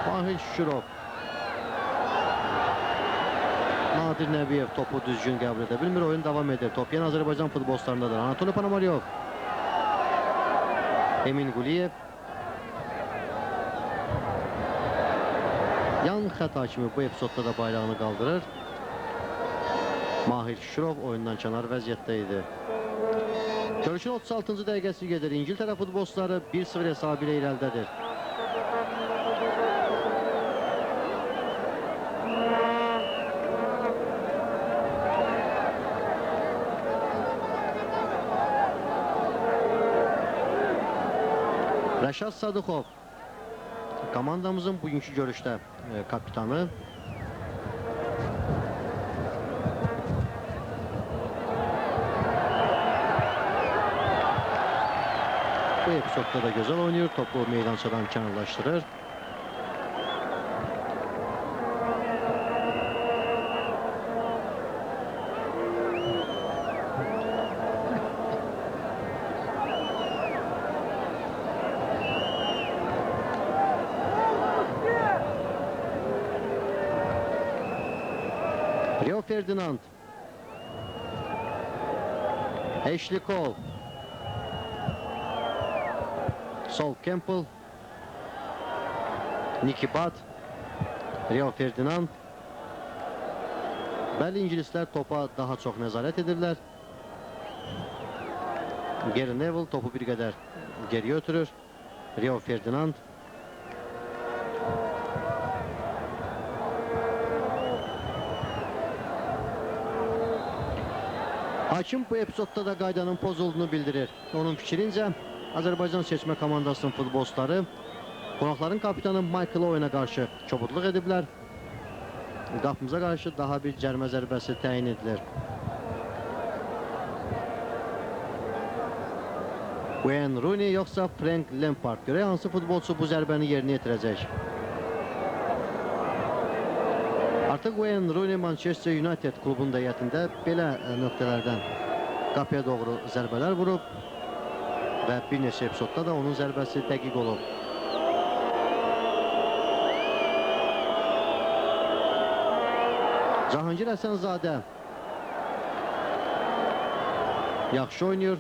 Mahir Şükürov. Nadir Nəbiyev topu düzgün qəbul edə bilmir. Oyun davam edir. Top yenə Azərbaycan futbolçularındadır. Anatoliy Panomaryov. Emin Quliyev. Yan xət hakimi bu epizodda da bayrağını qaldırır. Mahir Şükürov oyundan kənar vəziyyətdə idi. Görüşün 36-cı dəqiqəsi gedir. İngiltərə futbolçuları 1-0 hesabı ilə irəlidədir. Rəşad Sadıqov komandamızın bugünkü görüşdə kapitanı. Bu epizodda da gözəl oynayır. Topu meydançadan kənarlaşdırır. Rio Ferdinand. Ashley Cole. Sol Campbell. Nicky Butt. Rio Ferdinand. Bəli, İngilislər topa daha çox nəzarət edirlər. Gary Neville topu bir qədər geriyə ötürür. Rio Ferdinand. Hakim bu epizodda da qaydanın pozulduğunu bildirir. Onun fikrincə Azərbaycan seçmə komandasının futbolçuları qonaqların kapitanı Michael Owenə qarşı kobudluq ediblər. Qapımıza qarşı daha bir cərmə zərbəsi təyin edilir. Wayne Rooney yoxsa Frank Lampard? Görək hansı futbolçu bu zərbəni yerinə yetirəcək. Artıq Wayne Rooney Manchester United klubunun heyətində belə nöqtələrdən qapıya doğru zərbələr vurub və bir neçə epizodda da onun zərbəsi dəqiq olub. Cahangir Həsənzadə yaxşı oynayır.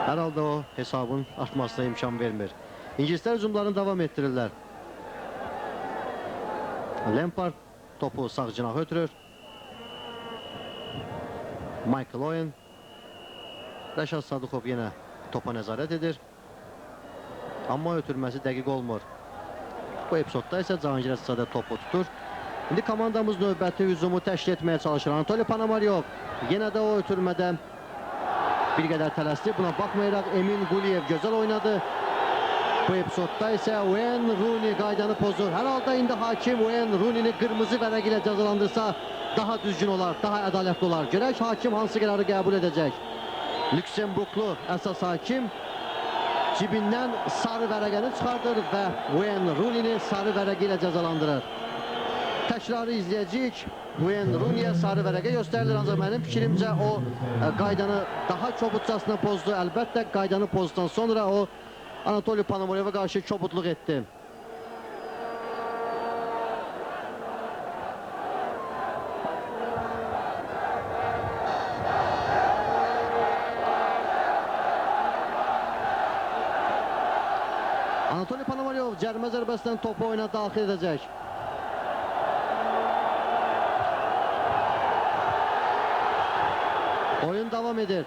Hər halda o hesabın artmasına imkan vermir. İngilislər hücumlarını davam etdirirlər. Lampard topu sağ cinaha ötürür. Michael Owen. Rəşad Sadıqov yenə topa nəzarət edir. Amma ötürməsi dəqiq olmur. Bu epizodda isə Cahangir Həsənzadə topu tutur. İndi komandamız növbəti hücumu təşkil etməyə çalışır. Anatoli Panamariyov yenə də o ötürmədə bir qədər tələsdi. Buna baxmayaraq Emin Quliyev gözəl oynadı. Bu epizodda isə Wayne Rooney qaydanı pozur. Hər halda indi hakim Wayne Rooney-ni qırmızı vərəq ilə cəzalandırsa daha düzgün olar, daha ədalətli olar. Görək hakim hansı qərarı qəbul edəcək. Lüksemburglu əsas hakim cibindən sarı vərəqəni çıxardır və Wayne Rooney-ni sarı vərəqi ilə cəzalandırır. Təkrarı izləyəcəyik. Wayne Rooney-yə sarı vərəqə göstərilir, ancaq mənim fikrimcə o qaydanı daha kobudcasına pozdu. Əlbəttə qaydanı pozduqdan sonra o Anatoli Panamariyova qarşı kobudluq etdi. Anatoli Panamariyov cərimə zərbəsindən topu oyuna daxil edəcək. Oyun davam edir.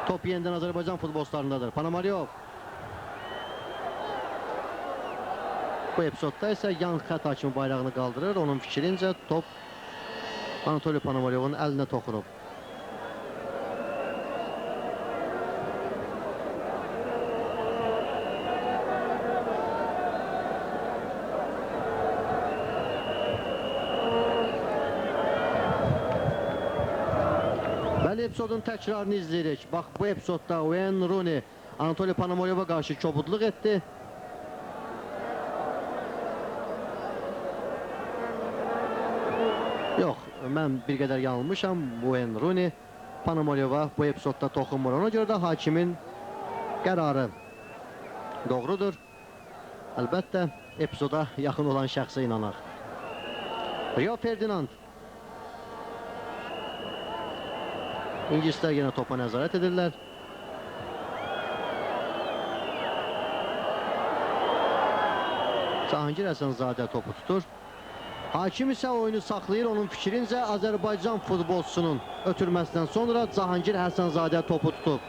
Top yenidən Azərbaycan futbolçularındadır. Panamariyov. Bu epizodda isə yan xət hakimi bayrağını qaldırır. Onun fikrincə top Anatoli Panamariyovun əlinə toxunub. Bəli, epizodun təkrarını izləyirik. Bax, bu epizodda Wayne Rooney Anatoli Panamariyova qarşı kobudluq etdi. Yox, mən bir qədər yanılmışam. Wayne Rooney Panamariyova bu epizodda toxunmur. Ona görə də hakimin qərarı doğrudur. Əlbəttə, epizoda yaxın olan şəxsə inanır. Rio Ferdinand. İngilislər yenə topa nəzarət edirlər. Cahangir Həsənzadə topu tutur. Hakim isə oyunu saxlayır. Onun fikrincə Azərbaycan futbolçusunun ötürməsindən sonra Cahangir Həsənzadə topu tutub.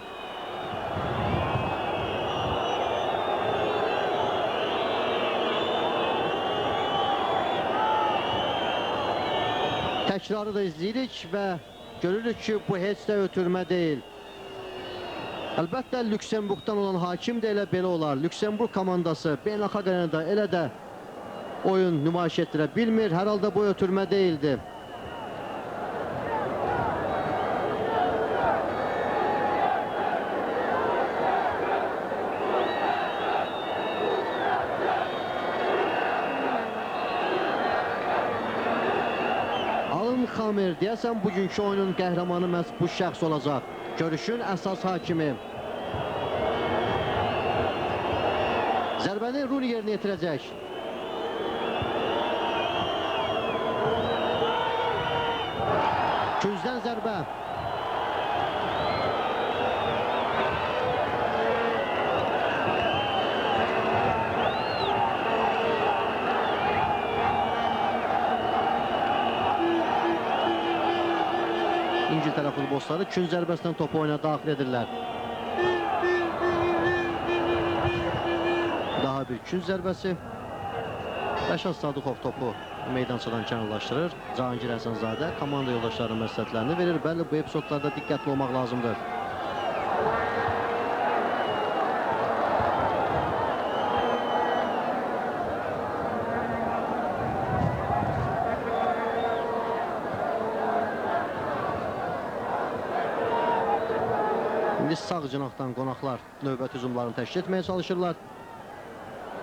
Təkrarı da izləyirik və görürük ki, bu heç də ötürmə deyil. Əlbəttə, Lüksemburgdan olan hakim də elə belə olar. Lüksemburg komandası beynəlxalq arenada elə də oyun nümayiş etdirə bilmir. Hər halda bu ötürmə deyildi. Alan Xamer deyəsən bugünkü oyunun qəhrəmanı məhz bu şəxs olacaq. Görüşün əsas hakimi. Zərbəni Rooney yerinə yetirəcək. Küncdən zərbə. İngiltərə futbolçuları künc zərbəsindən topu oyuna daxil edirlər. Daha bir künc zərbəsi. Rəşad Sadıqov topu meydançadan kənarlaşdırır. Cahangir Həsənzadə komanda yoldaşlarının məsləhətlərini verir. Bəli, bu epizodlarda diqqətli olmaq lazımdır. sağ cinahdan qonaqlar növbət hücumlarını təşkil etməyə çalışırlar.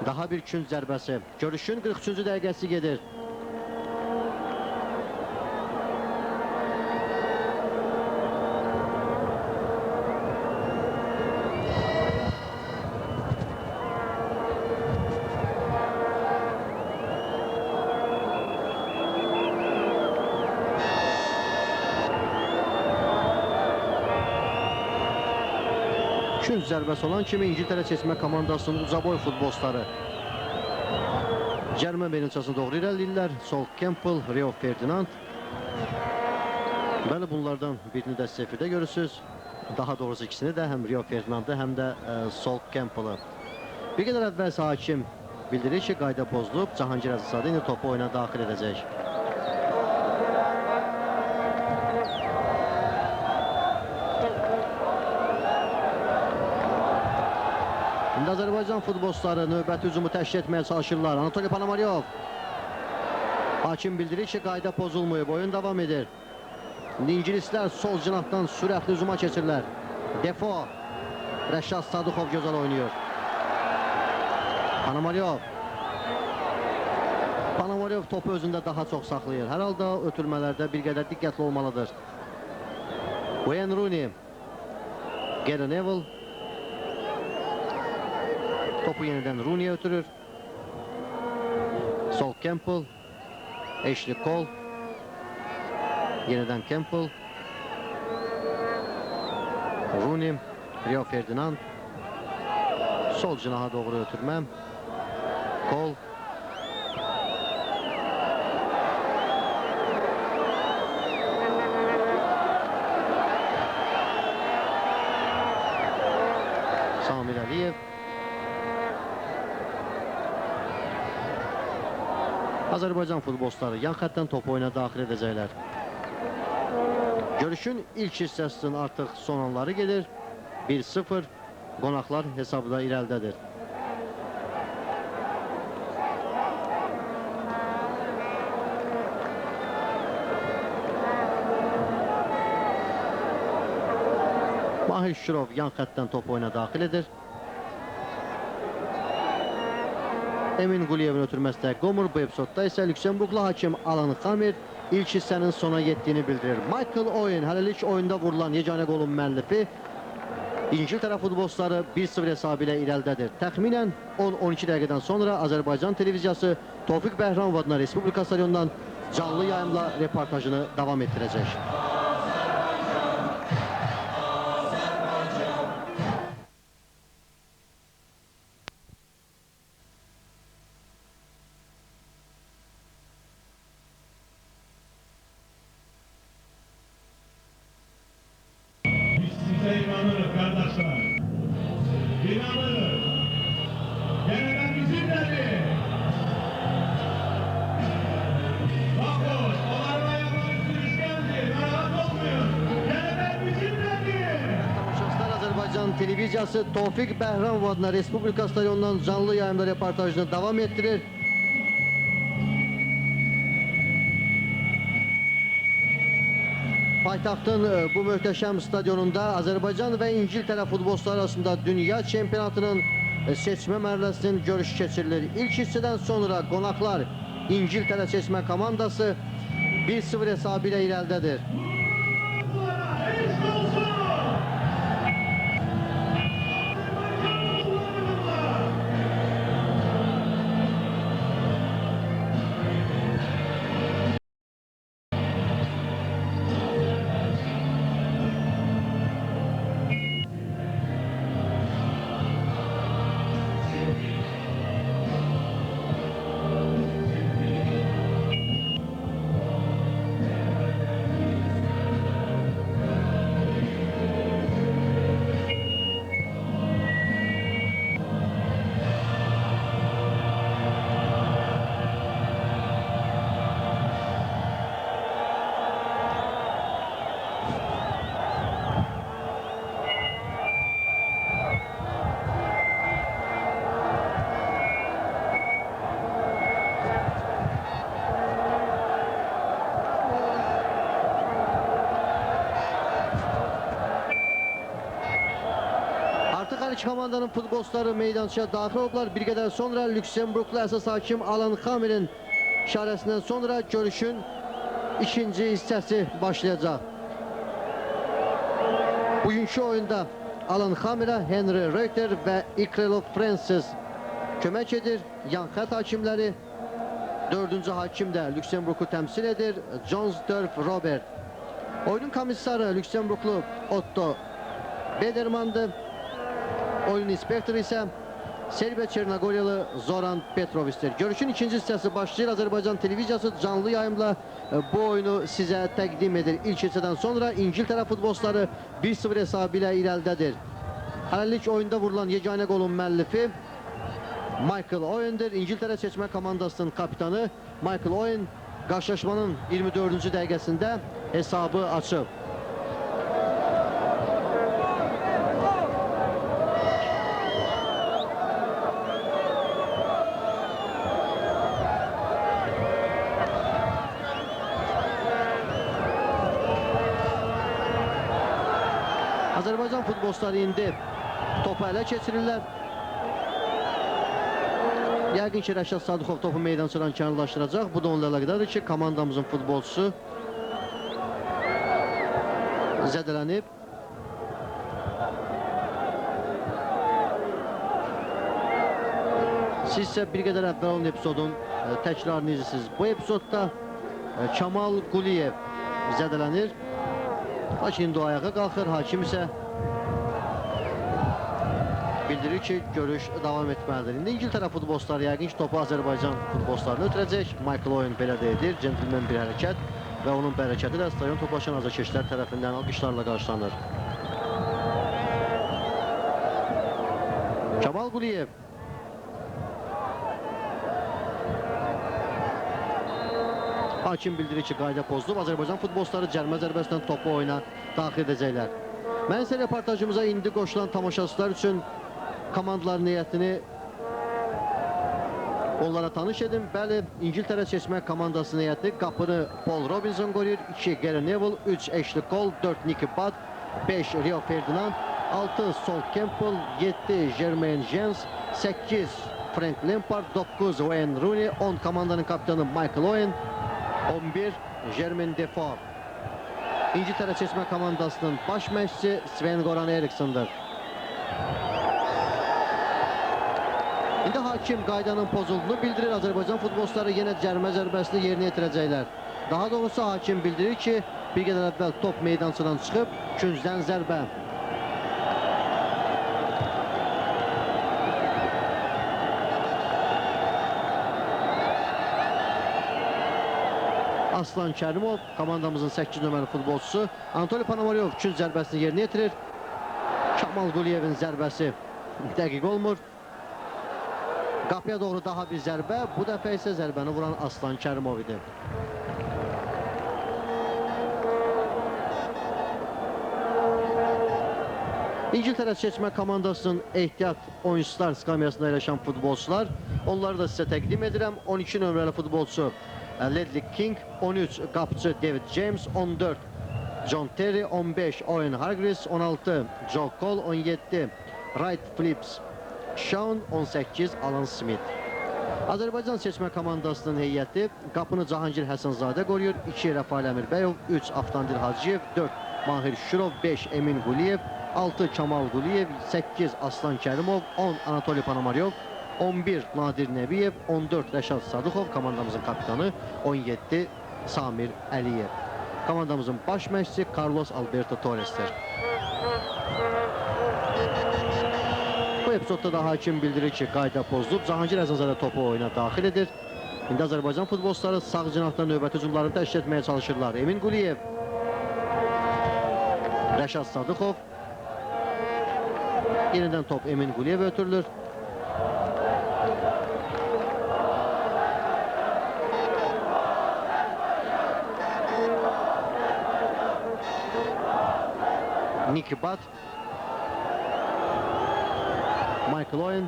Daha bir künc zərbəsi. Görüşün 43-cü dəqiqəsi gedir. Künc zərbəsi olan kimi İngiltərə seçmə komandasının ucaboy futbolçuları cərmə meydançasına doğru irəliləyirlər. Sol Campbell, Rio Ferdinand. Bəli, bunlardan birini də sefirdə görürsünüz. Daha doğrusu ikisini də, həm Rio Ferdinandı, həm də Sol Campbell'ı. Bir qədər əvvəl hakim bildirir ki, qayda pozulub. Cahangir Əzizadə indi topu oyuna daxil edəcək. İndi Azərbaycan futbolçuları növbəti hücumu təşkil etməyə çalışırlar. Anatoliy Ponomaryov. Hakim bildirir ki, qayda pozulmayıb, oyun davam edir. İndi İngilislər sol cinahdan sürətli hücuma keçirlər. Defo. Rəşad Sadıxov gözəl oynayır. Ponomaryov. Ponomaryov topu özündə daha çox saxlayır. Hər halda ötürmələrdə bir qədər diqqətli olmalıdır. Wayne Rooney. Gary Neville. Topu yenidən Rooney'e ötürür. Sol Campbell. Ashley Cole. Yeniden Campbell. Rooney. Rio Ferdinand. Sol cinaha doğru ötürmə. Cole. Samir Əliyev. Azərbaycan futbolçuları yan xəttdən topu oyuna daxil edəcəklər. Görüşün ilk hissəsinin artıq son anları gedir. 1-0. Qonaqlar hesabda irəlidədir. Mahir Şirov yan xəttdən topu oyuna daxil edir. Emin Quliyevin ötürməsi də Qomur, bu epizodda isə Lüksemburqlu hakim Alan Xamir ilk hissənin sona yetdiyini bildirir. Michael Owen hələlik oyunda vurulan yeganə qolun müəllifi. İngiltərə futbolçuları 1-0 hesabı ilə irəlidədir. Təxminən 10-12 dəqiqədən sonra Azərbaycan televiziyası Tofiq Bəhramov adına Respublika stadionundan canlı yayımla reportajını davam etdirəcək. Size inanırız kardeşler. İnanırız. Yeniden bizimledir. Bakın, onlarla yapan sürüşkendir. Rahat olmayın. Yeniden bizimledir. Tamaşaçılar, Azərbaycan televiziyası Tofiq Bəhramov adına Respublika stadionundan canlı yayımda reportajını davam etdirir. Paytaxtın bu möhtəşəm stadionunda Azərbaycan və İngiltərə futbolçuları arasında dünya çempionatının seçmə mərhələsinin görüşü keçirilir. İlk hissədən sonra qonaqlar İngiltərə seçmə komandası 1-0 hesabı ilə irəlidədir. Hər iki komandanın futbolçuları meydançaya daxil olublar. Bir qədər sonra Lüksemburglu əsas hakim Alan Xamerin işarəsindən sonra görüşün ikinci hissəsi başlayacaq. Bugünkü oyunda Alan Xamerə Henry Reuter və Ikrelo Francis kömək edir. Yan xət hakimləri. Dördüncü hakim də Lüksemburgu təmsil edir. Johnsdorf Robert. Oyunun komissarı Lüksemburglu Otto Bederman'dır. Oyun inspektörü isə Serbiya Çernogoryalı Zoran Petrovic'tir. Görüşün ikinci hissəsi başlayır. Azərbaycan televiziyası canlı yayımla bu oyunu sizə təqdim edir. İlk hissədən sonra İngiltərə futbolçuları 1-0 hesabı ilə irəlidədir. Hələlik oyunda vurulan yeganə qolun müəllifi Michael Owen'dir. İngiltərə seçmə komandasının kapitanı Michael Owen qarşılaşmanın 24-cü dəqiqəsində hesabı açıb. Azərbaycan futbolçuları indi topu ələ keçirirlər. Yəqin ki, Rəşad Sadıxov topu meydançadan kənarlaşdıracaq. Bu da onunla əlaqədardır ki, komandamızın futbolçusu zədələnib. Siz isə bir qədər əvvəl olan epizodun təkrarını izləyirsiniz. Bu epizodda Kamal Quliyev zədələnir. Lakin indi o ayağa qalxır, hakim isə bildirir ki, görüş davam etməlidir. İndi İngiltərə futbolçuları yəqin ki, topu Azərbaycan futbolçularına ötürəcək. Michael Owen belə də edir, centilmen bir hərəkət və onun hərəkəti də stadion toplaşan azarkeşlər tərəfindən alqışlarla qarşılanır. Kamal Quliyev. Hakim bildirir ki, qayda pozulub. Azərbaycan futbolçuları cərmə zərbəsindən topu oyuna daxil edəcəklər. Mən isə reportajımıza indi qoşulan tamaşaçılar üçün komandaların heyətini onlara tanış edim. Bəli, İngiltərə seçmə komandasının heyəti qapını Paul Robinson qoruyur. 2 Gary Neville, 3 Ashley Cole, 4 Nicky Butt, 5 Rio Ferdinand, 6 Sol Campbell, 7 Jermaine Jens, 8 Frank Lampard, 9 Wayne Rooney, 10 komandanın kapitanı Michael Owen, 11 Jermaine Defoe. İngiltərə seçmə komandasının baş məşqçisi Sven-Goran Eriksson'dır. İndi hakim qaydanın pozulduğunu bildirir. Azərbaycan futbolçuları yenə cərmə zərbəsini yerinə yetirəcəklər. Daha doğrusu hakim bildirir ki, bir qədər əvvəl top meydançadan çıxıb, küncdən zərbə. Aslan Kərimov, komandamızın 8 nömrəli futbolçusu. Anatoliy Ponomaryov künc zərbəsini yerinə yetirir. Kamal Quliyevin zərbəsi dəqiq olmur. Qapıya doğru daha bir zərbə. Bu dəfə isə zərbəni vuran Aslan Kərimov idi. İngiltərə seçmə komandasının ehtiyat oyunçular skamyasında yerləşən futbolçular. Onları da sizə təqdim edirəm. 12 nömrəli futbolçu Ledley King, 13 qapıcı David James, 14 John Terry, 15 Owen Hargreaves, 16 Joe Cole, 17 Wright Phillips Shawn, 18 Alan Smith. Azərbaycan seçmə komandasının heyəti qapını Cahangir Həsənzadə qoruyur. 2 Rafael Əmirbəyov, 3 Aftandir Hacıyev, 4 Mahir Şürov, 5 Emin Quliyev, 6 Kamal Quliyev, 8 Aslan Kərimov, 10 Anatoliy Ponomaryov, 11 Nadir Nəbiyev, 14 Rəşad Sadıxov, komandamızın kapitanı, 17 Samir Əliyev. Komandamızın baş məşqçisi Carlos Alberto Torres'tir. Bu epizodda da hakim bildirir ki, qayda pozulub. Cahangir Həsənzadə topu oyuna daxil edir. İndi Azərbaycan futbolçuları sağ cinahda növbəti hücumlarını təşkil etməyə çalışırlar. Emin Quliyev, Rəşad Sadıxov. Yenidən top Emin Quliyevə ötürülür. Nicky Butt, Michael Owen,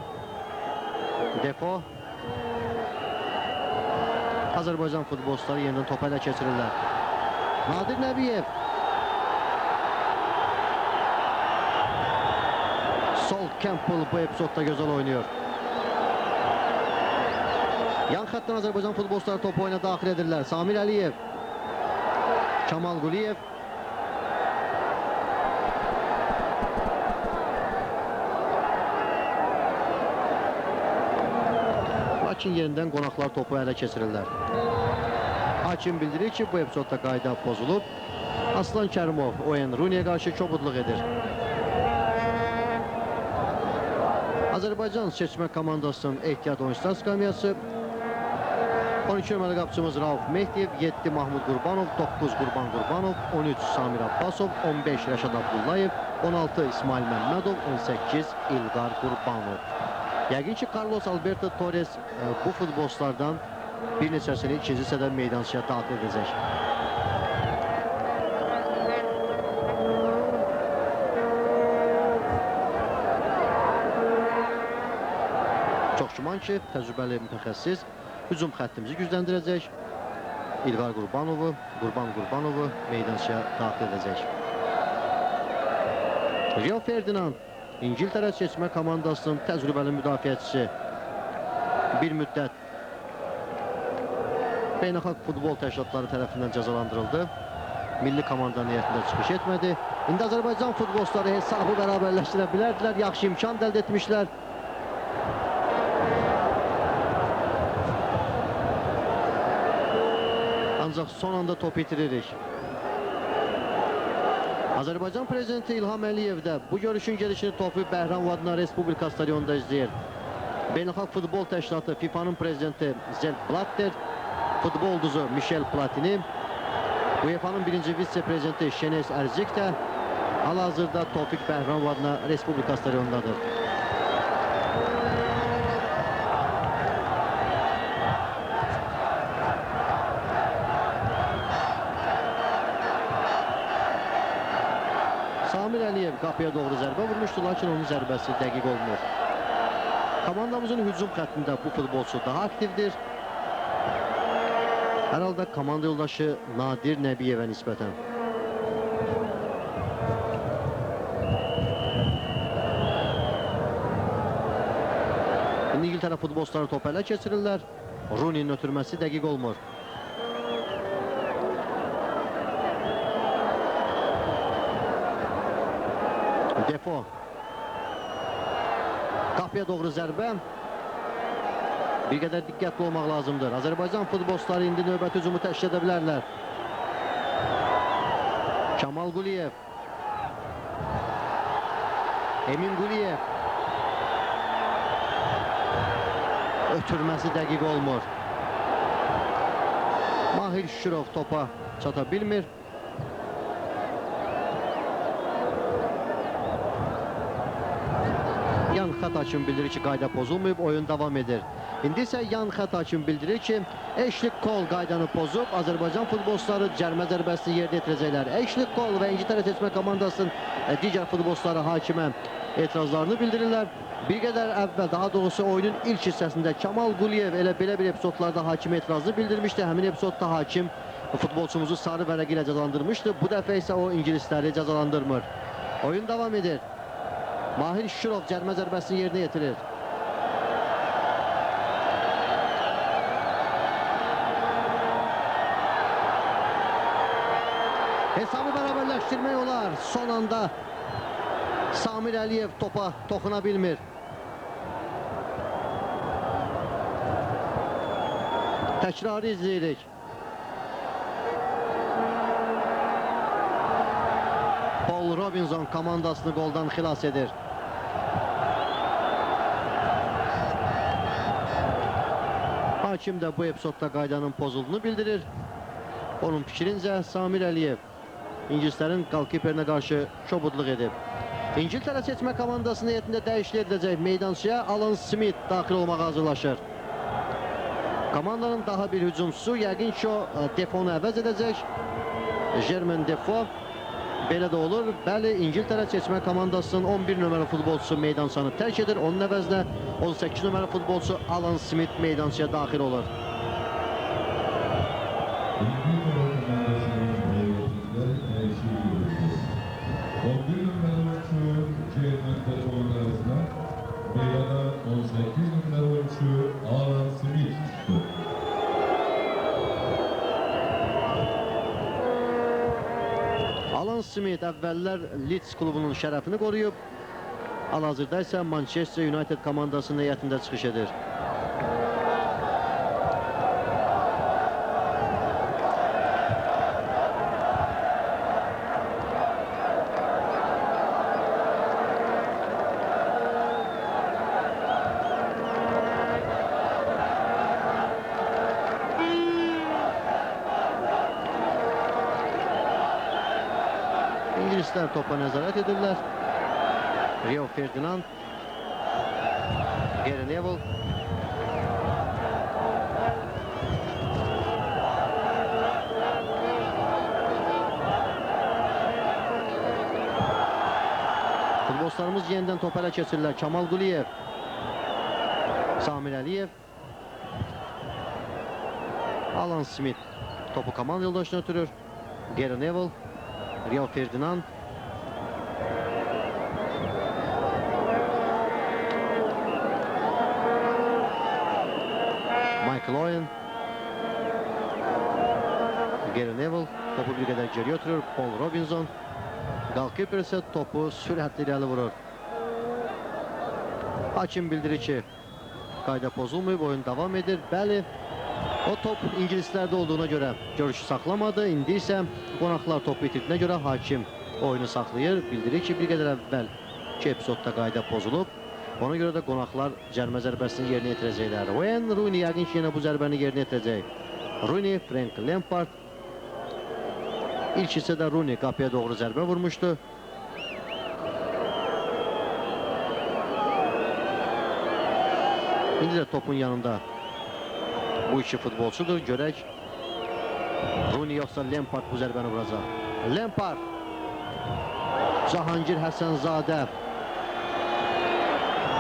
Defoe. Azərbaycan futbolçuları yenidən topu ələ keçirirlər. Nadir Nəbiyev, Sol Campbell bu epizodda gözəl oynuyor. Yan xətdən Azərbaycan futbolçuları topu oyuna daxil edirlər. Samir Əliyev, Kamal Quliyev. Lakin yerindən qonaqlar topu ələ keçirirlər. Hakim bildirir ki, bu epizodda qayda pozulub. Aslan Kərimov Oyen Runiyə qarşı kobudluq edir. Azərbaycan seçmə komandasının ehtiyat oyunçular skamyası 12 nömrəli qapıcımız Rauf Mehdiyev, 7 Mahmud Qurbanov, 9 Qurban Qurbanov, 13 Samir Abbasov, 15 Rəşad Abdullayev, 16 İsmail Məmmədov, 18 İlqar Qurbanov. Yəqin ki, Carlos Alberto Torres bu futbolçulardan bir neçəsini ikinci hissədə meydançaya daxil edəcək. Çox güman ki, təcrübəli mütəxəssis hücum xəttimizi gücləndirəcək. İlqar Qurbanovu, Qurban Qurbanovu meydançaya daxil edəcək. Rio Ferdinand, İngiltərə seçmə komandasının təcrübəli müdafiəçisi bir müddət beynəlxalq futbol təşkilatları tərəfindən cəzalandırıldı. Milli komandanın heyətində çıxış etmədi. İndi Azərbaycan futbolçuları hesabı bərabərləşdirə bilərdilər. Yaxşı imkan əldə etmişlər. Ancaq son anda top itiririk. Azərbaycan prezidenti İlham Əliyev də bu görüşün gelişini topu Bəhram Vadna Respublika stadionunda izləyir. Beynəlxalq futbol təşkilatı FIFA'nın prezidenti Zelt Blatter, futbol ulduzu Michel Platini, UEFA'nın birinci vitse-prezidenti Şenes Erzik də hal-hazırda Tofiq Bəhram Vadna Respublika stadionundadır. Samir Əliyev qapıya doğru zərbə vurmuşdu, lakin onun zərbəsi dəqiq olmur. Komandamızın hücum xəttində bu futbolçu daha aktivdir. Hər halda komanda yoldaşı Nadir Nəbiyevə nisbətən. İndi İngiltərə futbolçuları topu ələ keçirirlər. Rooney'nin ötürməsi dəqiq olmur. Defo. Qapıya doğru zərbə. Bir qədər diqqətli olmaq lazımdır. Azərbaycan futbolçuları indi növbəti hücumu təşkil edə bilərlər. Kamal Quliyev. Emin Quliyev. Ötürməsi dəqiq olmur. Mahir Şükürov topa çata bilmir. Yan xət hakim bildirir ki, qayda pozulmayıb, oyun davam edir. İndi isə yan xət hakim bildirir ki, Ashley Cole qaydanı pozub, Azərbaycan futbolçuları cərimə zərbəsini yerinə yetirəcəklər. Ashley Cole və İngiltərə seçmə komandasının digər futbolçuları hakimə etirazlarını bildirirlər. Bir qədər əvvəl, daha doğrusu oyunun ilk hissəsində Kamal Quliyev elə belə bir epizodlarda hakimə etirazını bildirmişdi. Həmin epizodda hakim futbolçumuzu sarı vərəqi ilə cəzalandırmışdı. Bu dəfə isə o ingilisləri cəzalandırmır. Oyun davam edir. Mahir Şükürov cərimə zərbəsini yerinə yetirir. Hesabı bərabərləşdirmək olar. Son anda Samir Əliyev topa toxuna bilmir. Təkrarı izləyirik. Paul Robinson komandasını qoldan xilas edir. Hakim də bu epizodda qaydanın pozulduğunu bildirir. Onun fikrincə Samir Əliyev İngilislərin qalkiperinə qarşı kobudluq edib. İngiltərə seçmə komandasının heyətində dəyişiklik ediləcək. Meydançaya Alan Smith daxil olmağa hazırlaşır. Komandanın daha bir hücumçusu yəqin ki o Defonu əvəz edəcək. Jermaine Defoe. Belə də olur. Bəli, İngiltərə seçmə komandasının 11 nömrəli futbolçusu meydançanı tərk edir. Onun əvəzinə 18 nömrəli futbolçu Alan Smith meydançaya daxil olur. İngiltere komandasının meyvesinde değişiklik görülüyor. 11 numaralı oyuncu Jermaine Defoe'nun arasında Alan Smith əvvəllər Leeds klubunun şərəfini qoruyub, hal-hazırda isə Manchester United komandasının heyətində çıxış edir. İngilislər topa nəzarət edirlər. Rio Ferdinand, Gary Neville, futbolçularımız yenidən topa ələ keçirirlər. Kamal Quliyev, Samir Əliyev, Alan Smith topu komanda yoldaşına ötürür. Gary Neville, Rio Ferdinand, Michael Owen, Gary Neville topu bir qədər geriyə ötürür. Paul Robinson, Goalkeeper isə topu sürətli irəli vurur. Hakim bildirir ki, qayda pozulmayıb, oyun davam edir. Bəli, o top İngilislərdə olduğuna görə görüşü saxlamadı. İndi isə qonaqlar topu itirdiyinə görə hakim oyunu saxlayır. Bildirir ki, bir qədər əvvəl ki epizodda qayda pozulub. Ona görə də qonaqlar cərimə zərbəsini yerinə yetirəcəklər. Wayne Rooney yəqin ki, yenə bu zərbəni yerinə yetirəcək. Rooney, Frank Lampard. İlk hissədə Rooney qapıya doğru zərbə vurmuşdu. İndi də topun yanında bu iki futbolçudur. Görək, Rooney yoxsa Lampard bu zərbəni vuracaq. Lampard, Cahangir Həsənzadə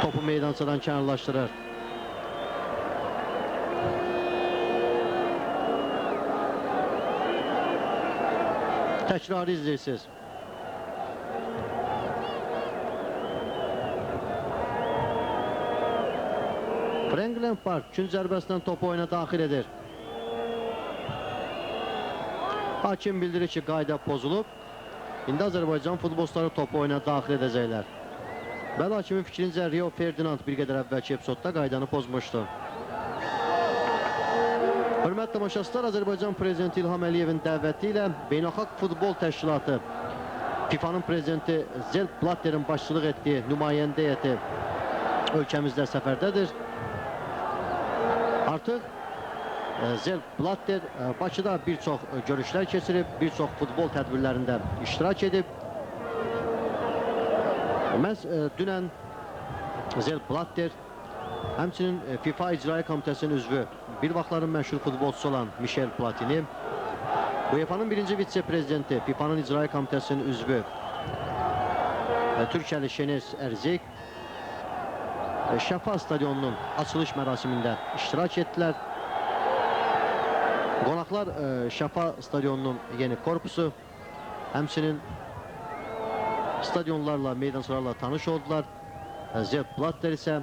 topu meydançadan kənarlaşdırır. Təkrarı izləyirsiniz. Frank Lampard ikinci zərbəsindən topu oyuna daxil edir. Hakim bildirir ki, qayda pozulub. İndi Azərbaycan futbolçuları topu oyuna daxil edəcəklər. Bəli, hakimin fikrincə Rio Ferdinand bir qədər əvvəlki epizodda qaydanı pozmuşdu. Hörmətli tamaşaçılar, Azərbaycan prezidenti İlham Əliyevin dəvəti ilə Beynəlxalq Futbol Təşkilatı FIFA'nın prezidenti Sepp Blatter'in başçılıq etdiyi nümayəndə heyəti ölkəmizdə səfərdədir. Artıq Sepp Blatter Bakıda bir çox görüşlər keçirib, bir çox futbol tədbirlərində iştirak edib. Məhz dünən Sepp Blatter, həmçinin FIFA İcra Komitəsinin üzvü, bir vaxtların məşhur futbolçusu olan Michel Platini, UEFA'nın birinci vitse-prezidenti, FIFA'nın İcra Komitəsinin üzvü Türkiyəli Şenes Ərzek Şəfa stadionunun açılış mərasimində iştirak etdilər. Qonaqlar Şəfa stadionunun yeni korpusu, həmçinin stadionlarla, meydançalarla tanış oldular. Sepp Blatter isə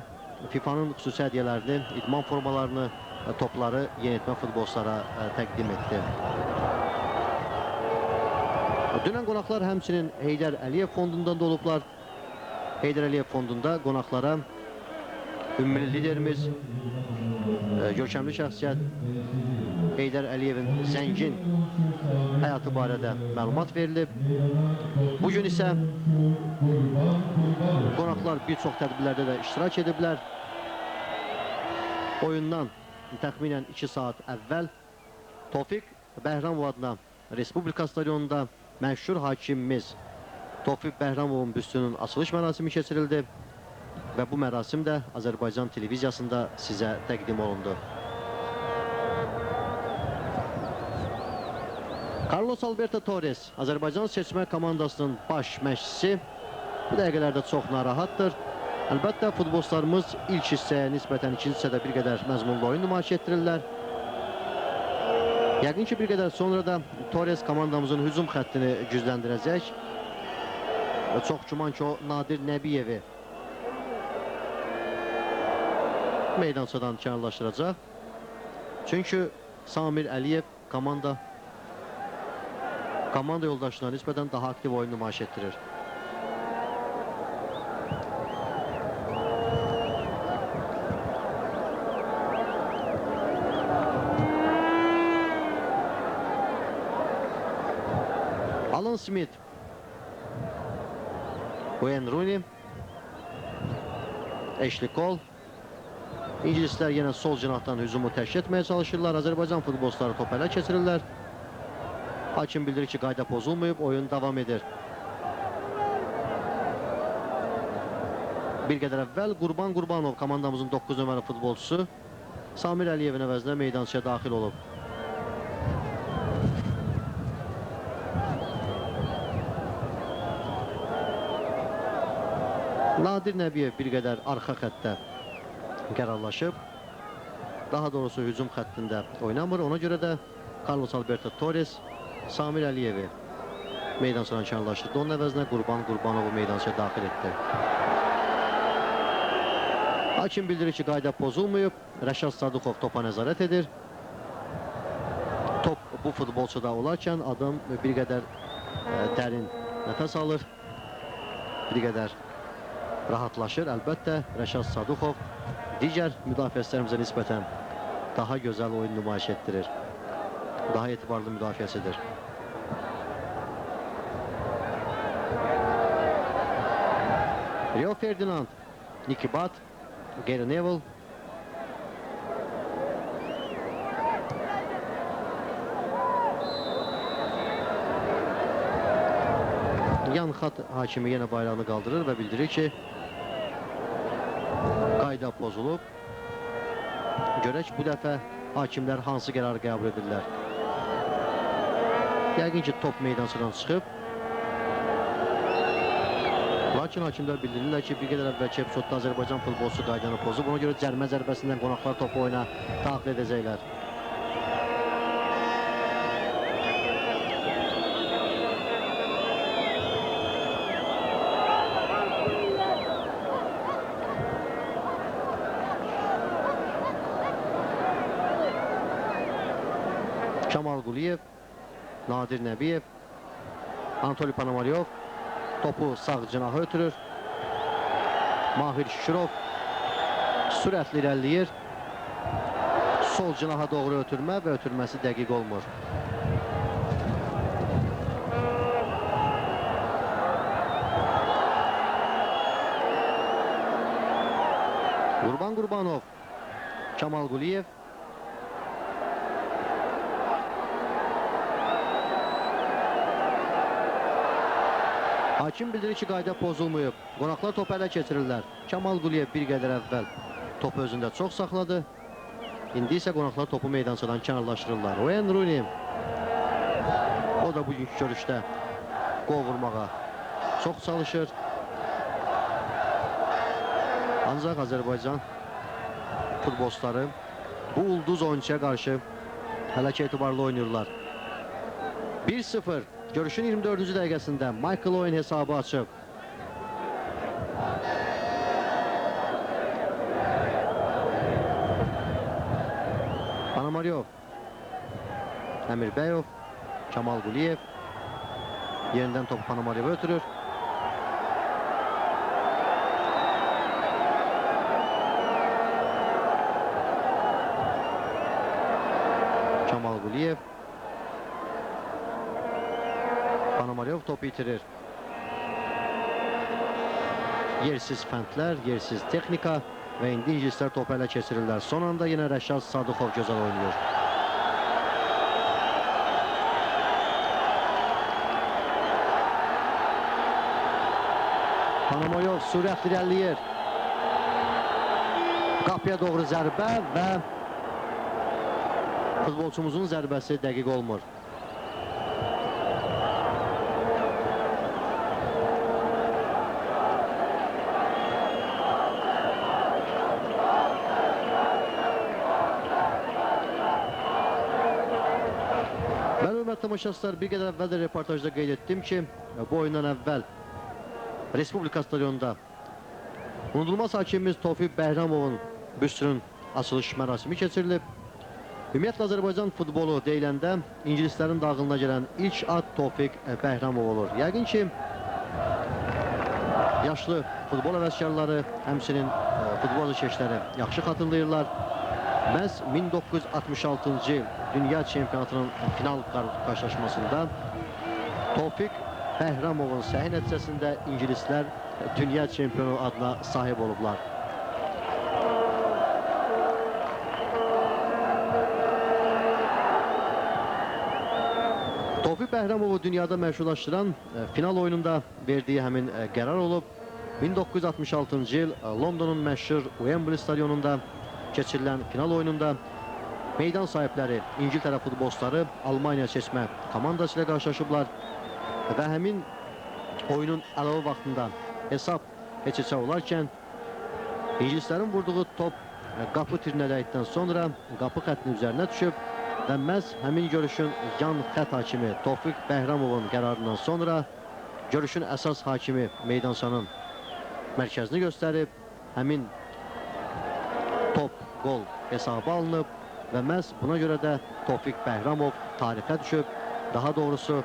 FIFA'nın xüsusi hədiyyələrini, idman formalarını, topları yeniyetmə futbolçulara təqdim etdi. Dünən qonaqlar həmçinin Heydər Əliyev fondundan da olublar. Heydər Əliyev fondunda qonaqlara ümmili liderimiz, görkəmli şəxsiyyət Heydər Əliyevin zəngin həyatı barədə məlumat verilib. Bugün isə qonaqlar bir çox tədbirlərdə də iştirak ediblər. Oyundan təxminən 2 saat əvvəl Tofiq Bəhramov adına Respublika stadionunda məşhur hakimimiz Tofiq Bəhramovun büstünün açılış mərasimi keçirildi və bu mərasim də Azərbaycan televiziyasında sizə təqdim olundu. Carlos Alberto Torres, Azərbaycan seçmə komandasının baş məşqçisi, bu dəqiqələrdə çox narahatdır. Əlbəttə, futbolçularımız ilk hissəyə nisbətən ikinci hissədə bir qədər məzmunlu oyun nümayiş etdirirlər. Yəqin ki, bir qədər sonra da Torres komandamızın hücum xəttini gücləndirəcək. Çox güman ki, o Nadir Nəbiyevi meydançadan kənarlaşdıracaq. Çünki Samir Əliyev komanda komanda yoldaşlarına nispeten daha aktif oyun nümayiş ettirir. Alan Smith, Wayne Rooney, Ashley Cole. İngilisler yine sol cinahdan hücumu təşkil etmeye çalışırlar. Azərbaycan futbolçuları topu ələ keçirirlər. Hakim bildirir ki, qayda pozulmayıb, oyun devam edir. Bir qədər əvvəl Qurban Qurbanov, komandamızın 9 nömrəli futbolçusu, Samir Əliyevin əvəzinə meydançaya daxil olub. Nadir Nəbiyev bir qədər arxa xəttdə qərarlaşıb. Daha doğrusu hücum xəttində oynamır. Ona görə də Carlos Alberto Torres Samir Əliyevi meydançadan kənarlaşdırdı. Onun əvəzinə Qurban Qurbanovu meydançaya daxil etdi. Hakim bildirir ki, qayda pozulmayıb. Rəşad Sadıqov topa nəzarət edir. Top bu futbolçuda olarkən adam bir qədər dərin nəfəs alır. Bir qədər rahatlaşır. Əlbəttə Rəşad Sadıqov digər müdafiəçilərimizə nisbətən daha gözəl oyun nümayiş etdirir. Daha etibarlı müdafiəsidir. Rio Ferdinand, Nicky Butt, Gary Neville. Yan xat hakimi yenə bayrağını qaldırır və bildirir ki, qayda pozulub. Görək bu dəfə hakimlər hansı qərarı qəbul edirlər. Yəqin ki, top meydançadan çıxıb. Lakin hakimlər bildirirlər ki, bir qədər əvvəlki epizodda Azərbaycan futbolçusu qaydanı pozub. Ona görə cərmə zərbəsindən qonaqlar topu oyuna daxil edəcəklər. Kamal Quliyev, Nadir Nəbiyev, Anatoliy Panomaryov topu sağ cinaha ötürür. Mahir Şükürov sürətli irəliləyir. Sol cinaha doğru ötürmə və ötürməsi dəqiq olmur. Qurban Qurbanov, Kamal Quliyev. Hakim bildirir ki, qayda pozulmayıb. Qonaqlar topu ələ keçirirlər. Kamal Quliyev bir qədər əvvəl topu özündə çox saxladı. İndi isə qonaqlar topu meydançadan kənarlaşdırırlar. Wayne Rooney. O da bugünkü görüşdə qol vurmağa çox çalışır. Ancaq Azərbaycan futbolçuları bu ulduz oyuncuya qarşı hələ ki etibarlı oynayırlar. 1-0. Görüşün 24-cü dəqiqəsində Michael Owen hesabı açıb. Panomaryov, Əmirbəyov, Kamal Quliyev yerindən topu Panomaryova ötürür. Kamal Quliyev, Panomaryov topu itirir. Yersiz fəndlər, yersiz texnika və indi ingilislər topu ələ keçirirlər. Son anda yenə Rəşad Sadıqov gözəl oynayır. Panomaryov sürətli irəliləyir. Qapıya doğru zərbə və futbolçumuzun zərbəsi dəqiq olmur. Tamaşaçılar, bir qədər əvvəl də reportajda qeyd etdim ki, bu oyundan əvvəl Respublika stadionunda unudulmaz hakimimiz Tofiq Bəhramovun büstünün açılış mərasimi keçirilib. Ümumiyyətlə Azərbaycan futbolu deyiləndə ingilislərin dağılına gələn ilk ad Tofiq Bəhramov olur. Yəqin ki, yaşlı futbol həvəskarları, həmçinin futbol azarkeşləri yaxşı xatırlayırlar. Məhz 1966-cı il Dünya Çempionatının final qarşılaşmasında Tofiq Bəhramovun səhi nəticəsində ingilislər Dünya Çempionu adına sahib olublar. Tofiq Bəhramovu dünyada məşhurlaşdıran final oyununda verdiyi həmin qərar olub. 1966-cı il Londonun məşhur Wembley stadionunda keçirilən final oyununda meydan sahibləri İngiltərə futbolçuları Almaniya seçmə komandası ilə qarşılaşıblar və həmin oyunun əlavə vaxtında hesab heç-heçə olarkən ingilislərin vurduğu top qapı tirinə dəydikdən sonra qapı xəttinin üzərinə düşüb və məhz həmin görüşün yan xətt hakimi Tofiq Bəhramovun qərarından sonra görüşün əsas hakimi meydançanın mərkəzini göstərib, həmin top gol hesabı alınıb və məhz buna görə də Tofiq Bəhramov tarixə düşüb, daha doğrusu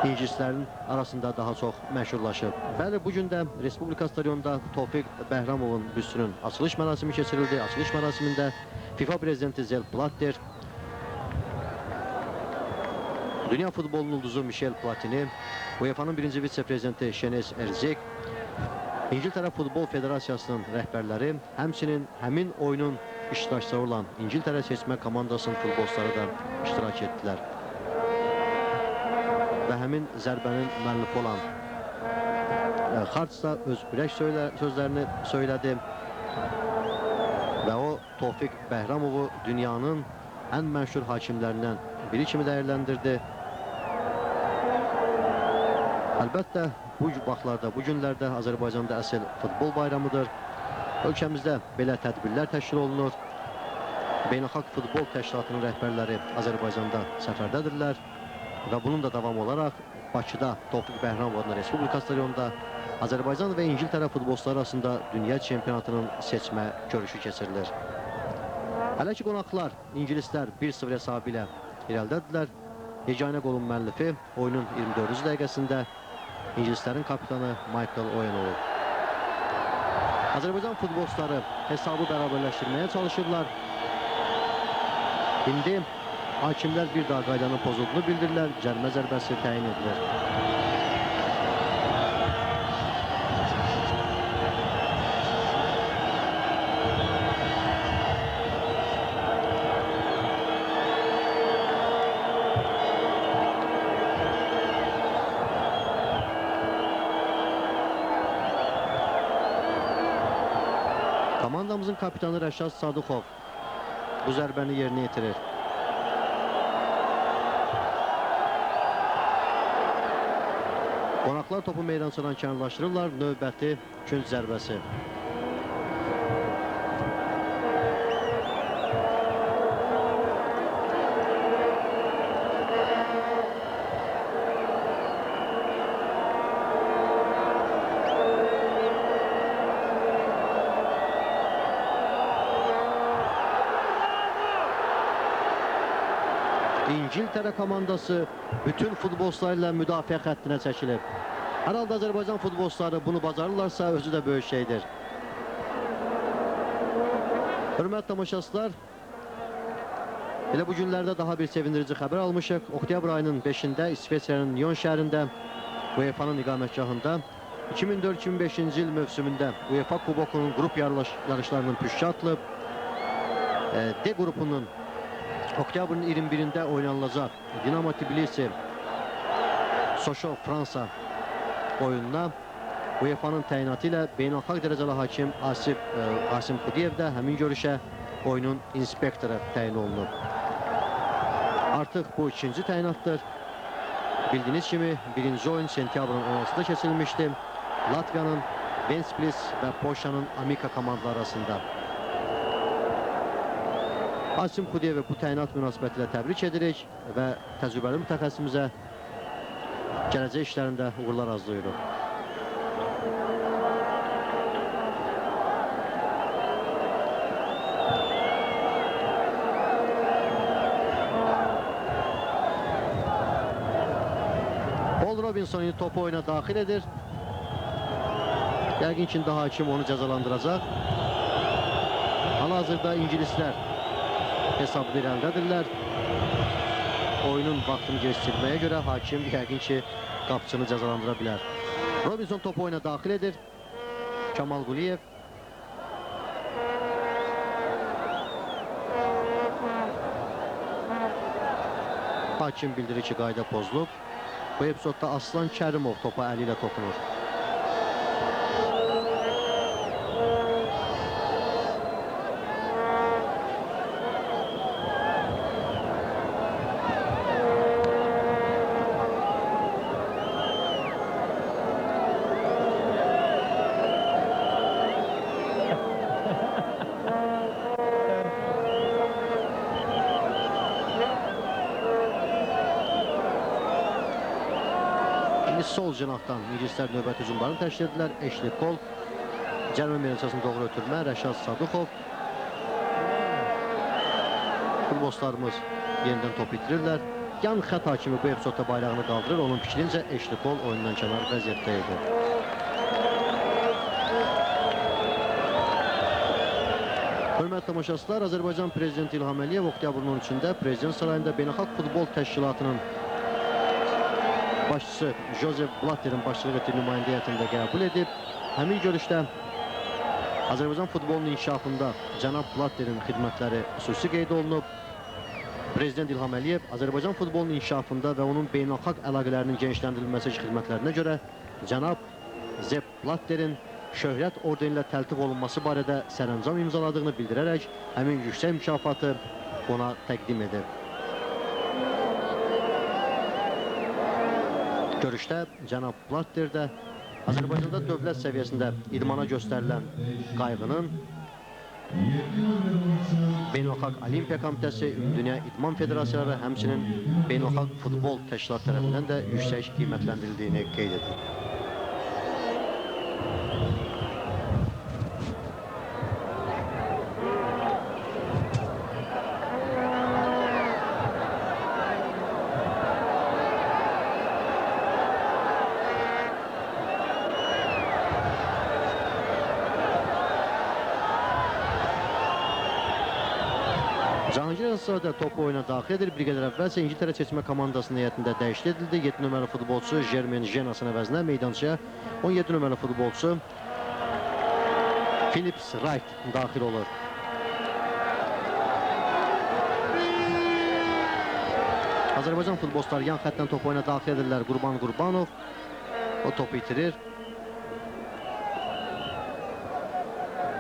ingilislərin arasında daha çox məşhurlaşıb. Bəli, bugün də Respublika stadionunda Tofiq Bəhramovun büstünün açılış mərasimi keçirildi. Açılış mərasimində FIFA prezidenti Sepp Blatter, dünya futbolunun ulduzu Michel Platini, UEFA'nın birinci vitse-prezidenti Şenes Erzik, İngiltərə Futbol Federasiyasının rəhbərləri, həmçinin həmin oyunun iştirakçıları olan İngiltərə seçmə komandasının futbolçuları da iştirak etdilər. Və həmin zərbənin müəllifi olan Xarts da öz ürək sözlərini söylədi və o Tofiq Bəhramovu dünyanın ən məşhur hakimlərindən biri kimi dəyərləndirdi. Əlbəttə, bu vaxtlarda, bu günlərdə Azərbaycanda əsl futbol bayramıdır. Ölkəmizdə belə tədbirlər təşkil olunur. Beynəlxalq futbol təşkilatının rəhbərləri Azərbaycanda səfərdədirlər və bunun da davam olaraq Bakıda Tofiq Bəhramov adına Respublika stadionunda Azərbaycan və İngiltərə futbolçuları arasında dünya çempionatının seçmə görüşü keçirilir. Hələ ki, qonaqlar ingilislər 1-0 hesabı ilə irəlidədirlər. Yeganə qolun müəllifi oyunun 24-cü dəqiqəsində İngilislərin kapitanı Michael Owen olub. Azərbaycan futbolçuları hesabı bərabərləşdirməyə çalışırlar. İndi hakimlər bir daha qaydanın pozulduğunu bildirirlər. Cərimə zərbəsi təyin edilir. Komandamızın kapitanı Rəşad Sadıxov bu zərbəni yerinə yetirir. Qonaqlar topu meydançadan kənarlaşdırırlar. Növbəti künc zərbəsi. İngiltərə komandası bütün futbolçularıyla müdafiə xəttinə çəkilib. Hər halda Azərbaycan futbolçuları bunu bacarırlarsa özü də böyük şeydir. Hörmətli tamaşaçılar, elə bu günlərdə daha bir sevindirici xəbər almışıq. Oktyabr ayının 5-də İsveçrənin Nyon şəhərində UEFA-nın iqamətgahında 2004-2005-ci il mövsümündə UEFA Kubokunun qrup yarışlarının püşkü atılıb. D qrupunun Oktyabrın 21-də oynanılacaq Dinamo Tbilisi Sochaux Fransa oyununa UEFA'nın təyinatı ilə beynəlxalq dərəcəli hakim Asim Xudiyev də həmin görüşə oyunun inspektoru təyin olunub. Artıq bu ikinci təyinatdır. Bildiyiniz kimi birinci oyun sentyabrın 16-da keçirilmişdi. Latviyanın Ventspils və Polşanın Amika komandaları arasında. Asim Xudiyevi bu təyinat münasibətilə təbrik edirik və təcrübəli mütəxəssimizə gələcək işlərində uğurlar arzulayırıq. Michael Robinson indi topu oyuna daxil edir. Yəqin ki, indi hakim onu cəzalandıracaq. Hal-hazırda ingilislər hesablı irəldədirlər. Oyunun vaxtını geçirməyə görə hakim yəqin ki, qapıçını cəzalandıra bilər. Robinson topu oyuna daxil edir. Kamal Quliyev. Hakim bildirir ki, qayda pozulub. Bu epizodda Aslan Kərimov topa əli ilə toxunur. Sol cinahdan ingilislər növbəti hücumlarını təşkil edirlər. Ashley Cole, cərimə meydançasına doğru ötürmə, Rəşad Sadıxov. Futbolçularımız yenidən top itirirlər. Yan xət hakimi bu epizodda bayrağını qaldırır. Onun fikrincə Ashley Cole oyundan kənar vəziyyətdə idi. Hörmətli tamaşaçılar, Azərbaycan Prezidenti İlham Əliyev oktyabrın 13-də Prezident Sarayında Beynəlxalq Futbol Təşkilatının başçısı Joseph Blatter'in başçılıq etdiyi nümayəndə heyətində qəbul edib. Həmin görüşdə Azərbaycan futbolunun inkişafında cənab Blatter'in xidmətləri xüsusi qeyd olunub. Prezident İlham Əliyev Azərbaycan futbolunun inkişafında və onun beynəlxalq əlaqələrinin genişləndirilməsi xidmətlərinə görə cənab Sepp Blatter'in şöhrət ordeni ilə təltif olunması barədə sərəncam imzaladığını bildirərək həmin yüksək mükafatı ona təqdim edib. Görüşdə cənab Blatter də Azərbaycanda dövlət səviyyəsində idmana göstərilən qayğının Beynəlxalq Olimpiya Komitəsi, Ümumdünya İdman Federasiyaları, həmçinin Beynəlxalq Futbol Təşkilat tərəfindən də yüksək qiymətləndirildiyini qeyd edir. Cahangir Əsadə topu oyuna daxil edir. Bir qədər əvvəlsə İngiltərə seçmə komandasının heyətində dəyişiklik edildi. 7 nömrəli futbolçu Jermaine Jenas'ın əvəzinə meydançaya 17 nömrəli futbolçu Phillips Wright daxil olur. Azərbaycan futbolçuları yan xəttdən topu oyuna daxil edirlər. Qurban Qurbanov o topu itirir.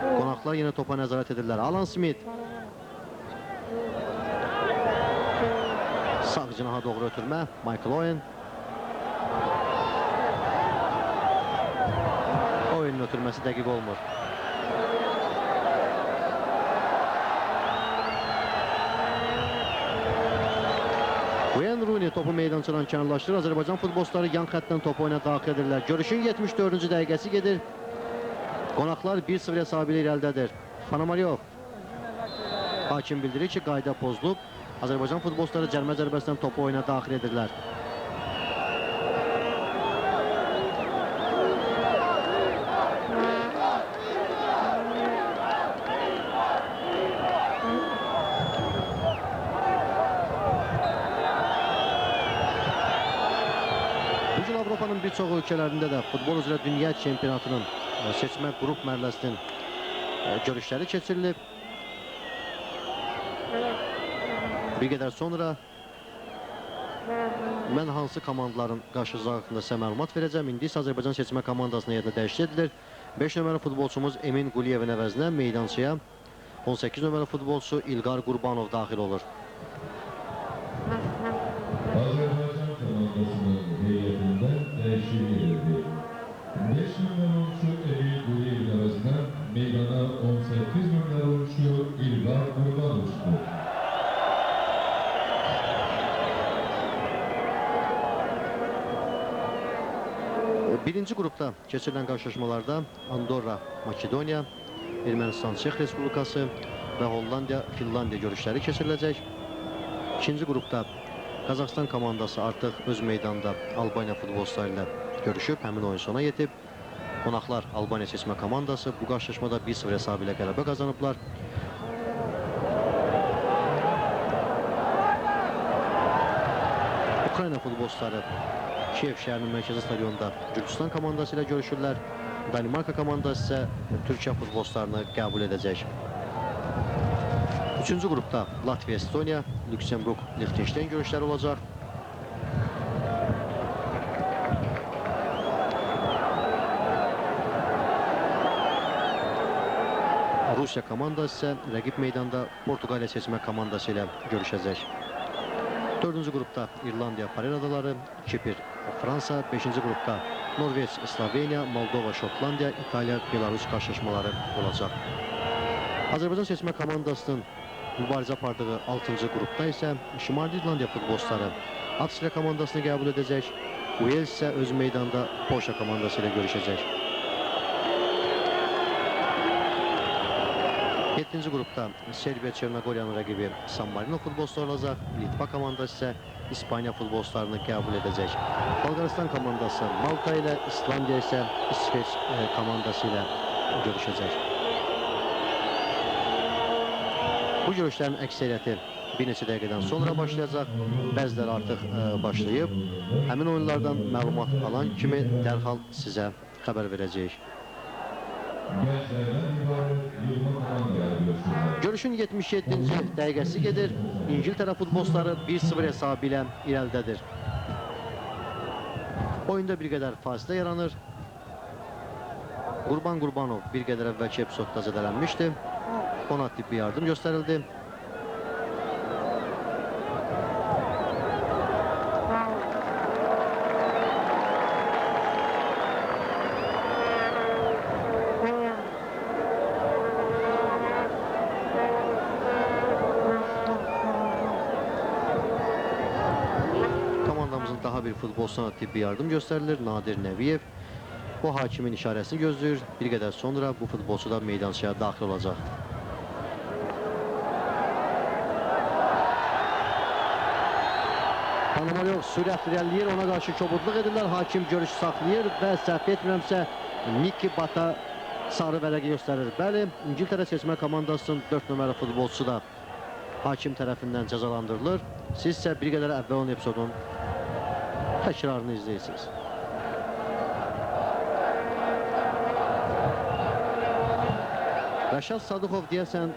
Qonaqlar yenə topa nəzarət edirlər. Alan Smith sağ cinaha doğru ötürmə, Michael Owen. Oyunun ötürməsi dəqiq olmur. Wayne Rooney topu meydançadan kənarlaşdırır. Azərbaycan futbolçuları yan xəttdən topu oyuna daxil edirlər. Görüşün 74-cü dəqiqəsi gedir. Qonaqlar 1-0 hesabı ilə irəldədir. Panomaryov. Hakim bildirir ki, qayda pozulub. Azərbaycan futbolçuları cərimə zərbəsindən topu oyuna daxil edirlər. Bu gün Avropanın bir çox ölkələrində də futbol üzrə dünya çempionatının seçmə qrup mərhələsinin görüşləri keçirilib. Bir qədər sonra mən hansı komandaların qarşılacağı haqqında sizə məlumat verəcəm. İndi isə Azərbaycan seçmə komandasının heyətinə dəyişiklik edilir. 5 nömrəli futbolçumuz Emin Quliyevin əvəzinə meydançaya 18 nömrəli futbolçu İlqar Qurbanov daxil olur. Azərbaycan komandasının heyətindən dəyişiklik edildi. 5 nömrəli oyunçu Emin Quliyevin əvəzinə meydana 18 nömrəli oyunçu İlqar Qurbanov çıxır. Birinci qrupda keçirilən qarşılaşmalarda Andorra, Makedoniya, Ermənistan, Çex Respublikası və Hollandiya, Finlandiya görüşləri keçiriləcək. İkinci qrupda Qazaxıstan komandası artıq öz meydanda Albaniya futbolçuları ilə görüşüb, həmin oyun sona yetib. Qonaqlar Albaniya seçmə komandası bu qarşılaşmada 1-0 hesabı ilə qələbə qazanıblar. Ukrayna futbolçuları Kiyev şəhərinin mərkəzi stadionda Gürcüstan komandası ilə görüşürlər. Danimarka komandası isə Türkiyə futbolçularını qəbul edəcək. Üçüncü qrupda Latviya, Estoniya, Lüksemburg, Liechtenstein görüşləri olacaq. Rusiya komandası isə rəqib meydanda Portuqaliya seçmə komandası ilə görüşəcək. Dördüncü qrupda İrlandiya, Farer adaları, Kipr, Fransa. Beşinci qrupda Norveç, Sloveniya, Moldova, Şotlandiya, İtaliya, Belarus qarşılaşmaları olacaq. Azərbaycan seçmə komandasının mübarizə apardığı 6-cı qrupda isə Şimali İrlandiya futbolçuları Avstriya komandasını qəbul edəcək. Wales isə öz meydanda Polşa komandası ilə görüşəcək. 7-ci qrupda Serbiya, Çernogoriyanın rəqibi San Marino futbolçuları olacaq. Litva komandası isə İspaniya futbolçularını qəbul edəcək. Bolqarıstan komandası Malta ilə, İslandiya isə İsveç komandası ilə görüşəcək. Bu görüşlərin əksəriyyəti bir neçə dəqiqədən sonra başlayacaq. Bəziləri artıq başlayıb. Həmin oyunlardan məlumat alan kimi dərhal sizə xəbər verəcəyik. Görüşün 77-ci dəqiqəsi gedir. İngiltərə futbolçuları 1-0 hesabı ilə irəlidədir. Oyunda bir qədər fasilə yaranır. Qurban Qurbanov bir qədər əvvəlki epizodda zədələnmişdi. Ona tibbi yardım göstərildi. Komandamızın daha bir futbolçusuna tibbi yardım göstərilir. Nadir Nəviyev. O hakimin işarəsini gözləyir. Bir qədər sonra bu futbolçu da meydançaya daxil olacaq. Panomaryov sürətli irəliləyir, ona qarşı kobudluq edirlər. Hakim görüşü saxlayır və səhv etmirəmsə Miki Bata sarı vərəqi göstərir. Bəli, İngiltərə seçmə komandasının 4 nömrəli futbolçusu da hakim tərəfindən cəzalandırılır. Siz isə bir qədər əvvəl olan epizodun təkrarını izləyirsiniz. Rəşad Sadıqov deyəsən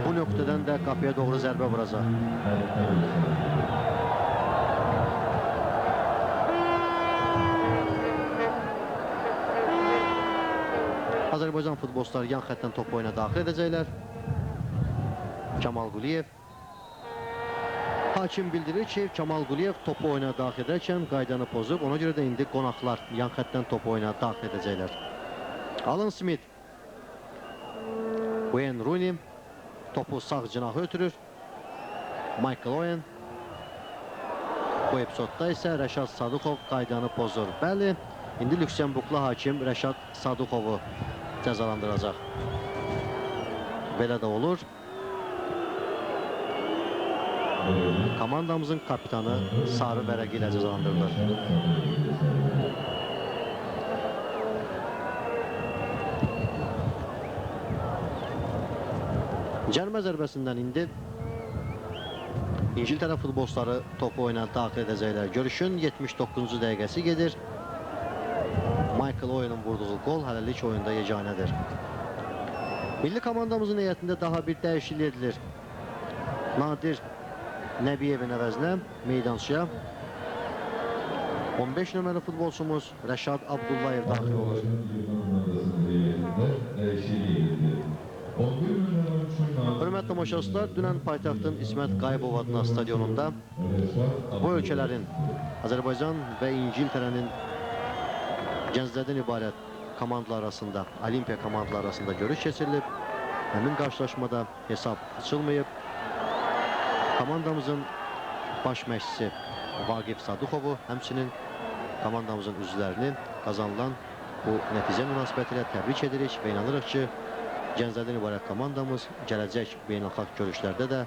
bu nöqtədən də qapıya doğru zərbə vuracaq. Azərbaycan futbolçuları yan xəttdən top oyuna daxil edəcəklər. Kamal Quliyev. Hakim bildirir ki, Kamal Quliyev topu oyuna daxil edərkən qaydanı pozub, ona görə də indi qonaqlar yan xəttdən top oyuna daxil edəcəklər. Alan Smith. Wayne Rooney topu sağ cinaha ötürür. Michael Owen. Bu epizodda isə Rəşad Sadıqov qaydanı pozur. Bəli, indi Lüksemburglu hakim Rəşad Sadıqovu cəzalandıracaq. Belə də olur. Komandamızın kapitanı sarı vərəqi ilə cəzalandırılır. Cərimə zərbəsindən indi İngiltərə futbolçuları topu oyuna daxil edəcəklər. Görüşün 79-cu dəqiqəsi gedir. Michael Owen'ın vurduğu gol hələlik oyunda yeganədir. Milli komandamızın heyətində daha bir dəyişiklik edilir. Nadir Nəbiyevin əvəzinə meydançıya 15 nömrəli futbolçumuz Rəşad Abdullayev daxil olur. Hörmətli tamaşaçılar, dünən paytaxtın İsmət Qayıbov adına stadionunda bu ölkələrin Azərbaycan və İngiltərənin gənclərdən ibarət komandalar arasında, Olimpiya komandalar arasında görüş keçirilib. Həmin qarşılaşmada hesab açılmayıb. Komandamızın baş məşqçisi Vaqif Sadıqovu, həmçinin komandamızın üzvlərini qazanılan bu nəticə münasibəti ilə təbrik edirik və inanırıq ki, gənclərdən ibarət komandamız gələcək beynəlxalq görüşlərdə də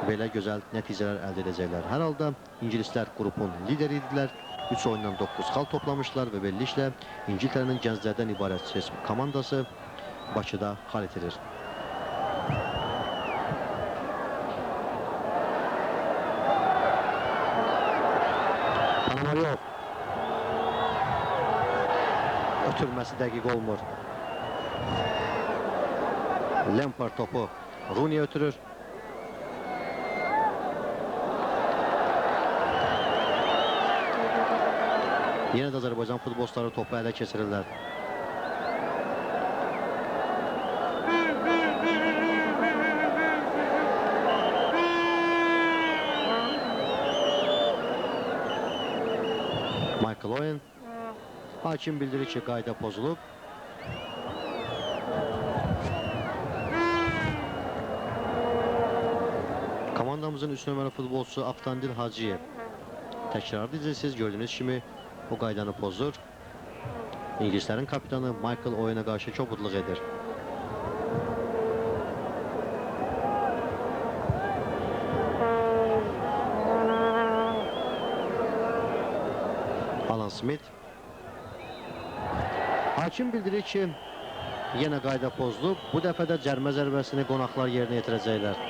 belə gözəl nəticələr əldə edəcəklər. Hər halda İngilislər qrupun lideri idilər. 3 oyundan 9 xal toplamışlar və beləliklə İngiltərənin gənclərdən ibarət seçim komandası Bakıda xal itirir. Panamariyov ötürməsi dəqiq olmur. Lampard topu Rooney ötürür. Yenə də Azərbaycan futbolçuları topu ələ keçirirlər. Michael Owen. Hakim bildirir ki, qayda pozulub. Komandamızın 3 nömrəli futbolçusu Avtandil Hacıyev. Təkrar edəcəksiniz, gördüyünüz kimi o qaydanı pozur. İngilislərin kapitanı Michael Owenə qarşı kobudluq edir. Alan Smith. Hakim bildirir ki, yenə qayda pozulub. Bu dəfə də cərmə zərbəsini qonaqlar yerinə yetirəcəklər.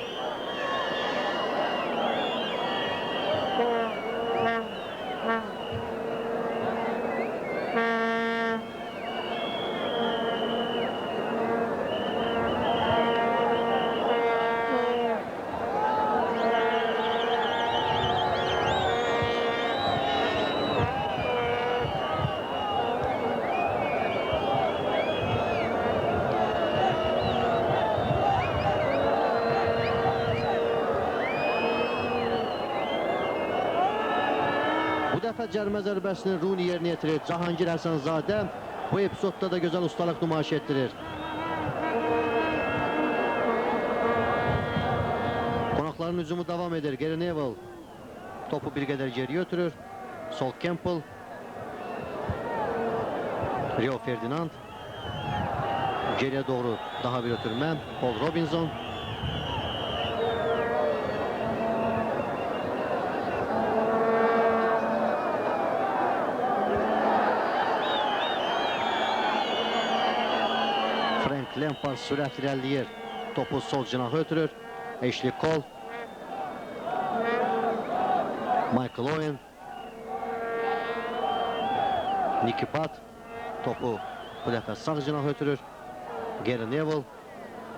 Bu dəfə cərmə zərbəsini Rooney yerinə yetirir. Cahangir Həsənzadə bu epizodda da gözəl ustalıq nümayiş etdirir. Qonaqların hücumu davam edir. Gary Neville topu bir qədər geriyə ötürür. Sol Campbell. Rio Ferdinand. Geriyə doğru daha bir ötürmə. Paul Robinson. Lampard sürətli irəliləyir. Topu sol cinaha ötürür. Ashley Cole. Michael Owen. Nicky Butt. Topu bu dəfə sağ cinaha ötürür. Gary Neville.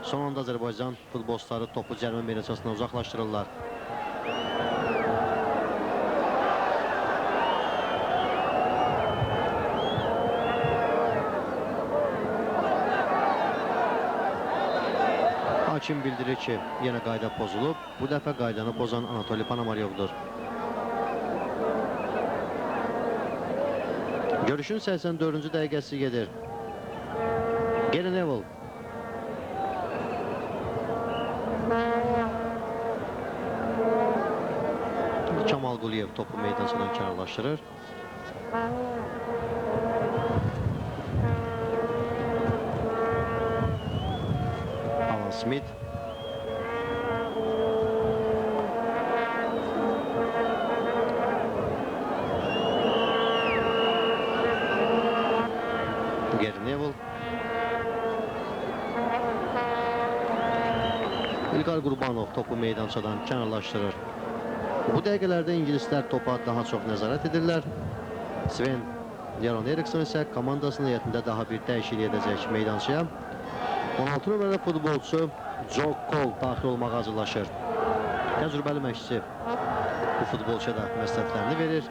Son anda Azərbaycan futbolçuları topu cərmə meydançasına uzaqlaşdırırlar. Hakim bildirir ki, yenə qayda pozulub. Bu dəfə qaydanı pozan Anatoli Panamariyovdur. Görüşün 84-cü dəqiqəsi gedir. Gary Neville. Kamal Quliyev topu meydançadan kənarlaşdırır. Alan Smith. Gary Neville. İlqar Qurbanov topu meydançadan kənarlaşdırır. Bu dəqiqələrdə İngilislər topa daha çox nəzarət edirlər. Sven Leron Eriksson isə komandasının heyətində daha bir dəyişiklik edəcək meydançaya. 16 nömrəli futbolçu Joe Cole daxil olmağa hazırlaşır. Təcrübəli məşqçi bu futbolçuya da məsləhətlərini verir.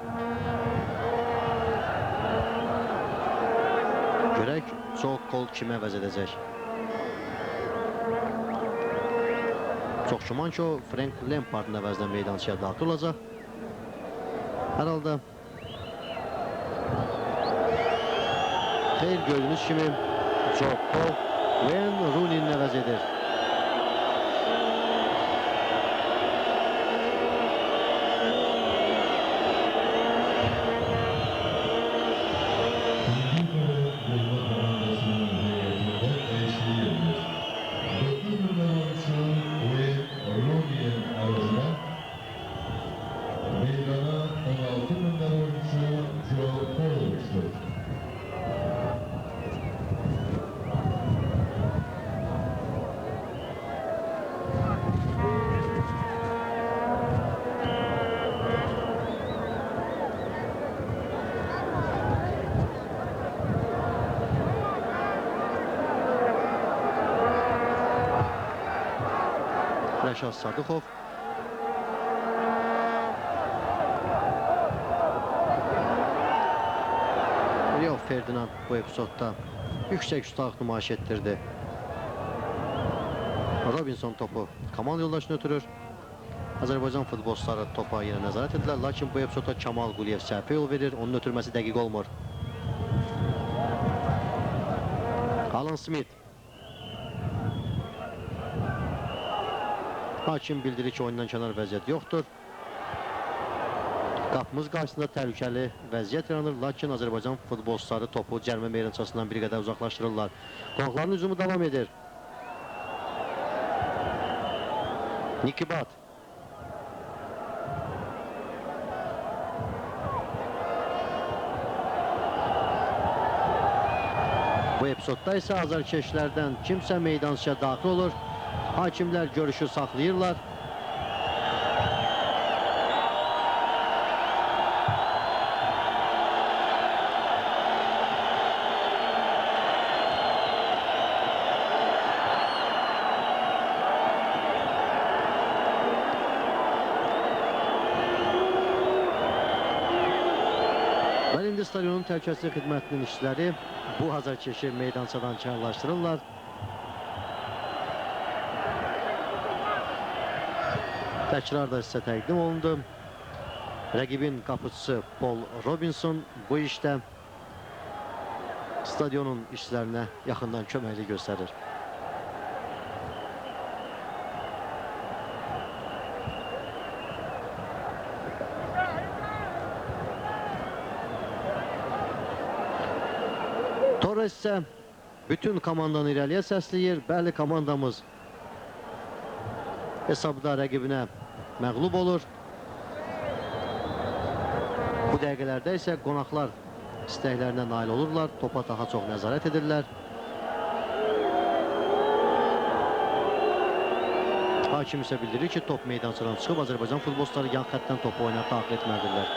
Görək Joe Cole kimi əvəz edəcək. Çox güman ki, o Frank Lampard'ın əvəzinə meydançaya daxil olacaq. Hər halda xeyr, gördüyünüz kimi Joe Cole Wayne Rooney'nin əvəz edir. İngiltere Bulma Komandası'nın heyetinde 9 numaralı Wayne Rooney'nin arasına Rəşad Sadıxov. Rio Ferdinand bu epizodda yüksək üstadlıq nümayiş etdirdi. Robinson topu Kamal yoldaşını ötürür. Azərbaycan futbolçuları topa yenə nəzarət edirlər, lakin bu epizodda Kamal Quliyev səhvə yol verir, onun ötürməsi dəqiq olmur. Alan Smith. Hakim bildirir ki, oyundan kənar vəziyyət yoxdur. Qapımız qarşısında təhlükəli vəziyyət yaranır, lakin Azərbaycan futbolçuları topu cərimə meydançasından bir qədər uzaqlaşdırırlar. Qonaqların hücumu davam edir. Nikibat. Bu epizodda isə azarkeşlərdən kimsə meydançaya daxil olur. Hakimlər görüşü saxlayırlar. İndi stadionun təhlükəsizlik xidmətinin işçiləri bu azarkeşi meydançadan kənarlaşdırırlar. Təkrar da sizə təqdim olundu. Rəqibin qapıçısı Paul Robinson bu işdə stadionun işçilərinə yaxından köməklik göstərir. Torres isə bütün komandanı irəliyə səsləyir. Bəli, komandamız hesabda rəqibinə məğlub olur. Bu dəqiqələrdə isə qonaqlar istəklərinə nail olurlar. Topa daha çox nəzarət edirlər. Hakim isə bildirir ki, top meydançadan çıxıb Azərbaycan futbolçuları yan xəttdən topu oyuna daxil etməlidirlər.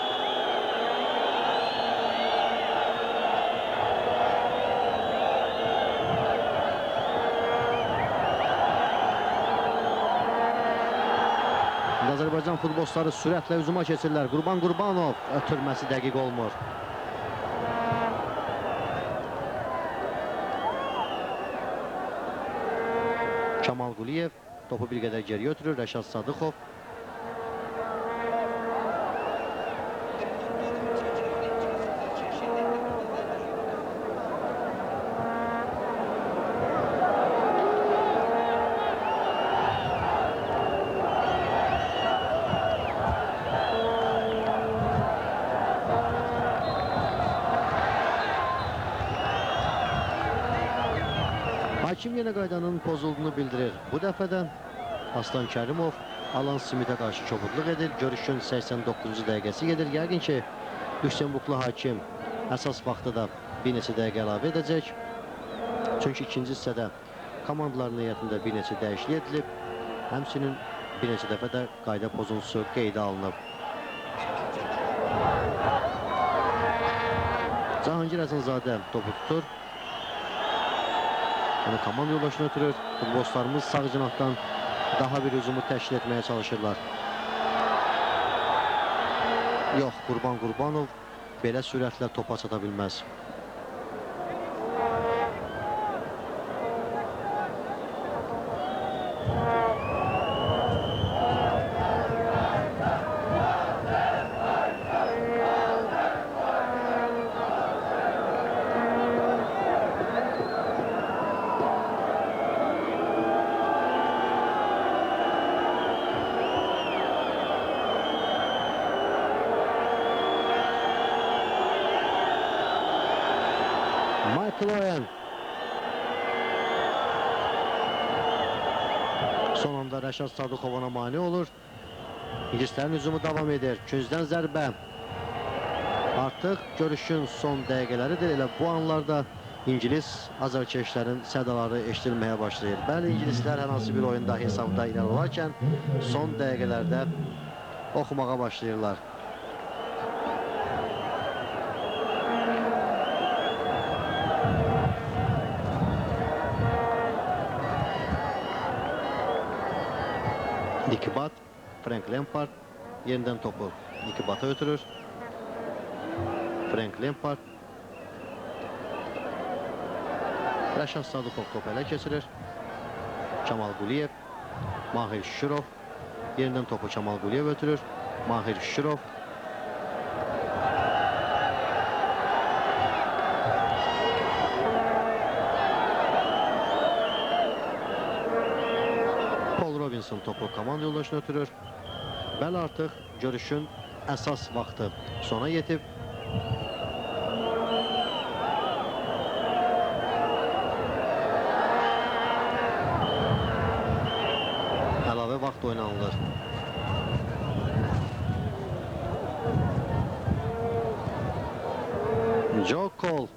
Azərbaycan futbolçuları sürətlə hücuma keçirlər. Qurban Qurbanov ötürməsi dəqiq olmur. Kamal Quliyev topu bir qədər geriyə ötürür. Rəşad Sadıxov. Hakim yenə qaydanın pozulduğunu bildirir. Bu dəfə də Aslan Kərimov Alan Smithə qarşı kobudluq edir. Görüşün 89-cu dəqiqəsi gedir. Yəqin ki, Lüksemburqlu hakim əsas vaxtı da bir neçə dəqiqə əlavə edəcək. Çünki ikinci hissədə komandaların heyətində bir neçə dəyişiklik edilib. Həmçinin bir neçə dəfə də qayda pozuntusu qeydə alınıb. Cahangir Əzənzadə topu tutur. Yəni, komanda yoldaşını ötürür. Futbolçularımız sağ cinahdan daha bir hücumu təşkil etməyə çalışırlar. Yox, Qurban Qurbanov belə sürətlə topa çata bilməz. Kloyan. Son anda Rəşad Sadıxov ona mane olur. İngilislərin hücumu davam edir. Küncdən zərbə. Artıq görüşün son dəqiqələridir. Elə bu anlarda İngilis azarkeşlərin sədaları eşidilməyə başlayır. Bəli, İngilislər hər hansı bir oyunda hesabda irəli olarkən son dəqiqələrdə oxumağa başlayırlar. Nicky Butt, Frank Lampard yerindən topu Nicky Butt'a ötürür. Frank Lampard. Rəşad Sadıqov topu ələ keçirir. Kamal Quliyev, Mahir Şükürov yerindən topu Kamal Quliyev ötürür. Mahir Şükürov. Paul Robinson topu komanda yoldaşına ötürür. Bəli, artıq görüşün əsas vaxtı sona yetib. Əlavə vaxt oynanılır. Joe Cole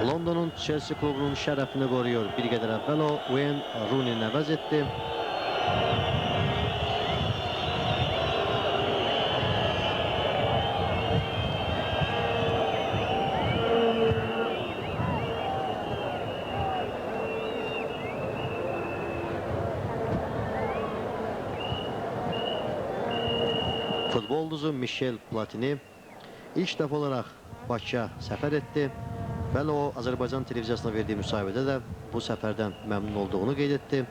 Londonun Chelsea klubunun şərəfini qoruyur. Bir qədər əvvəl o Wayne Rooney-ni əvəz etdi. Futbol ulduzu Michel Platini ilk dəfə olaraq Bakıya səfər etdi. Bəli, o Azərbaycan televiziyasına verdiyi müsahibədə də bu səfərdən məmnun olduğunu qeyd etdi.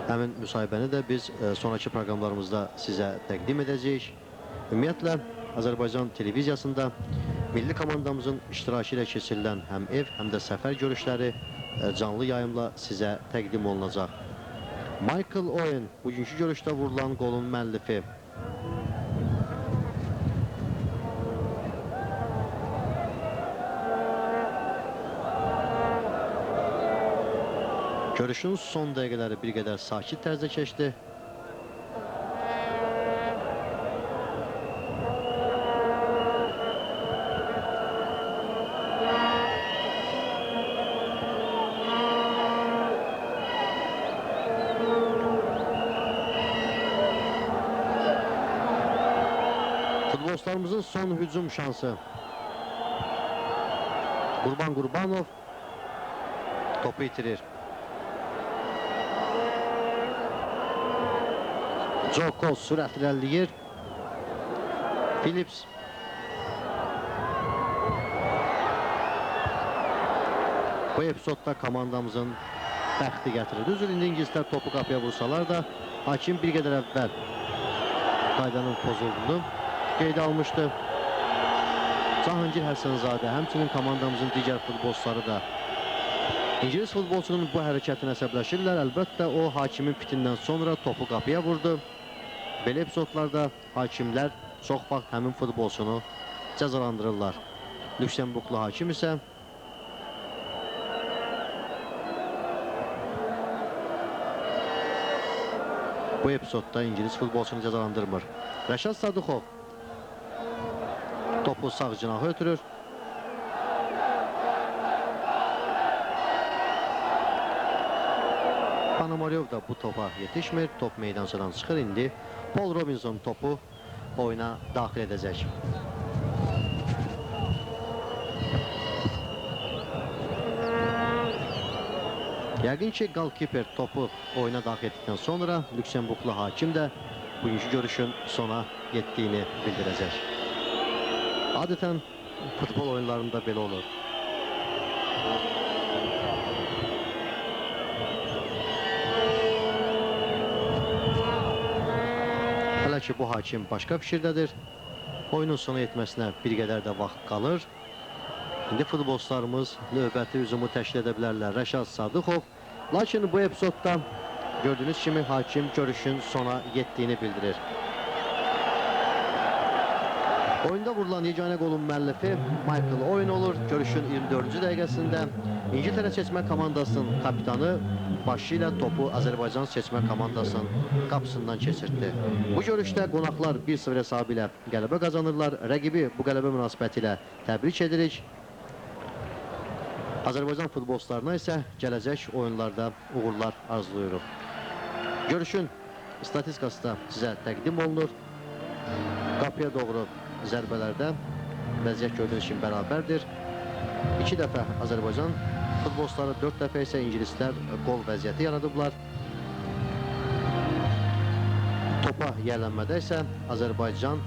Həmin müsahibəni də biz sonraki proqramlarımızda sizə təqdim edəcəyik. Ümumiyyətlə, Azərbaycan televiziyasında milli komandamızın iştirakı ilə keçirilən həm ev, həm də səfər görüşləri canlı yayımla sizə təqdim olunacaq. Michael Owen bugünkü görüşdə vurulan qolun müəllifi. Görüşün son dəqiqələri bir qədər sakit tərzdə keçdi. Futbolçularımızın son hücum şansı. Qurban Qurbanov topu itirir. Joe Cole sürət irəliləyir. Phillips. Bu epizodda komandamızın bəxti gətirir. Düzdür, indi İngilislər topu qapıya vursalar da hakim bir qədər əvvəl qaydanın pozulduğunu qeydə almışdı. Cahangir Həsənzadə, həmçinin komandamızın digər futbolçuları da İngilis futbolçunun bu hərəkətinə əsəbləşirlər. Əlbəttə, o hakimin pitindən sonra topu qapıya vurdu. Belə epizodlarda hakimlər çox vaxt həmin futbolçunu cəzalandırırlar. Lüksemburqlu hakim isə bu epizodda İngilis futbolçunu cəzalandırmır. Rəşad Sadıqov topu sağ cinaha ötürür. Panamarov da bu topa yetişmir. Top meydançadan çıxır indi. Paul Robinson topu oyuna daxil edəcək. Yəqin ki, Galkiper topu oyuna daxil etdikdən sonra Lüksemburqlu hakim də bugünkü görüşün sona yetdiyini bildirəcək. Adətən futbol oyunlarında belə olur. Hələ ki, bu hakim başqa fikirdədir. Oyunun sona yetməsinə bir qədər də vaxt qalır. İndi futbolçularımız növbəti hücumu təşkil edə bilərlər. Rəşad Sadıqov. Lakin bu epizodda gördüyünüz kimi hakim görüşün sona yetdiyini bildirir. Oyunda vurulan yeganə qolun müəllifi Michael Owen olur. Görüşün 24-cü dəqiqəsində İngiltərə seçmə komandasının kapitanı başı ilə topu Azərbaycan seçmə komandasının qapısından keçirtdi. Bu görüşdə qonaqlar 1-0 hesabı ilə qələbə qazanırlar. Rəqibi bu qələbə münasibəti ilə təbrik edirik. Azərbaycan futbolçularına isə gələcək oyunlarda uğurlar arzulayırıq. Görüşün statistikası da sizə təqdim olunur. Qapıya doğru zərbələrdə vəziyyət gördüyünüz kimi bərabərdir. 2 dəfə Azərbaycan futbolçuları, 4 dəfə isə İngilislər qol vəziyyəti yaradıblar. Topa yerlənmədə isə Azərbaycan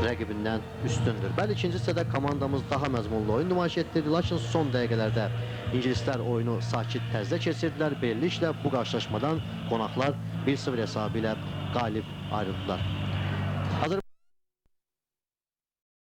rəqibindən üstündür. Bəli, ikinci hissədə komandamız daha məzmunlu oyun nümayiş etdirdi, lakin son dəqiqələrdə ingilislər oyunu sakit tərzdə keçirdilər. Beləliklə bu qarşılaşmadan qonaqlar 1-0 hesabı ilə qalib ayrıldılar.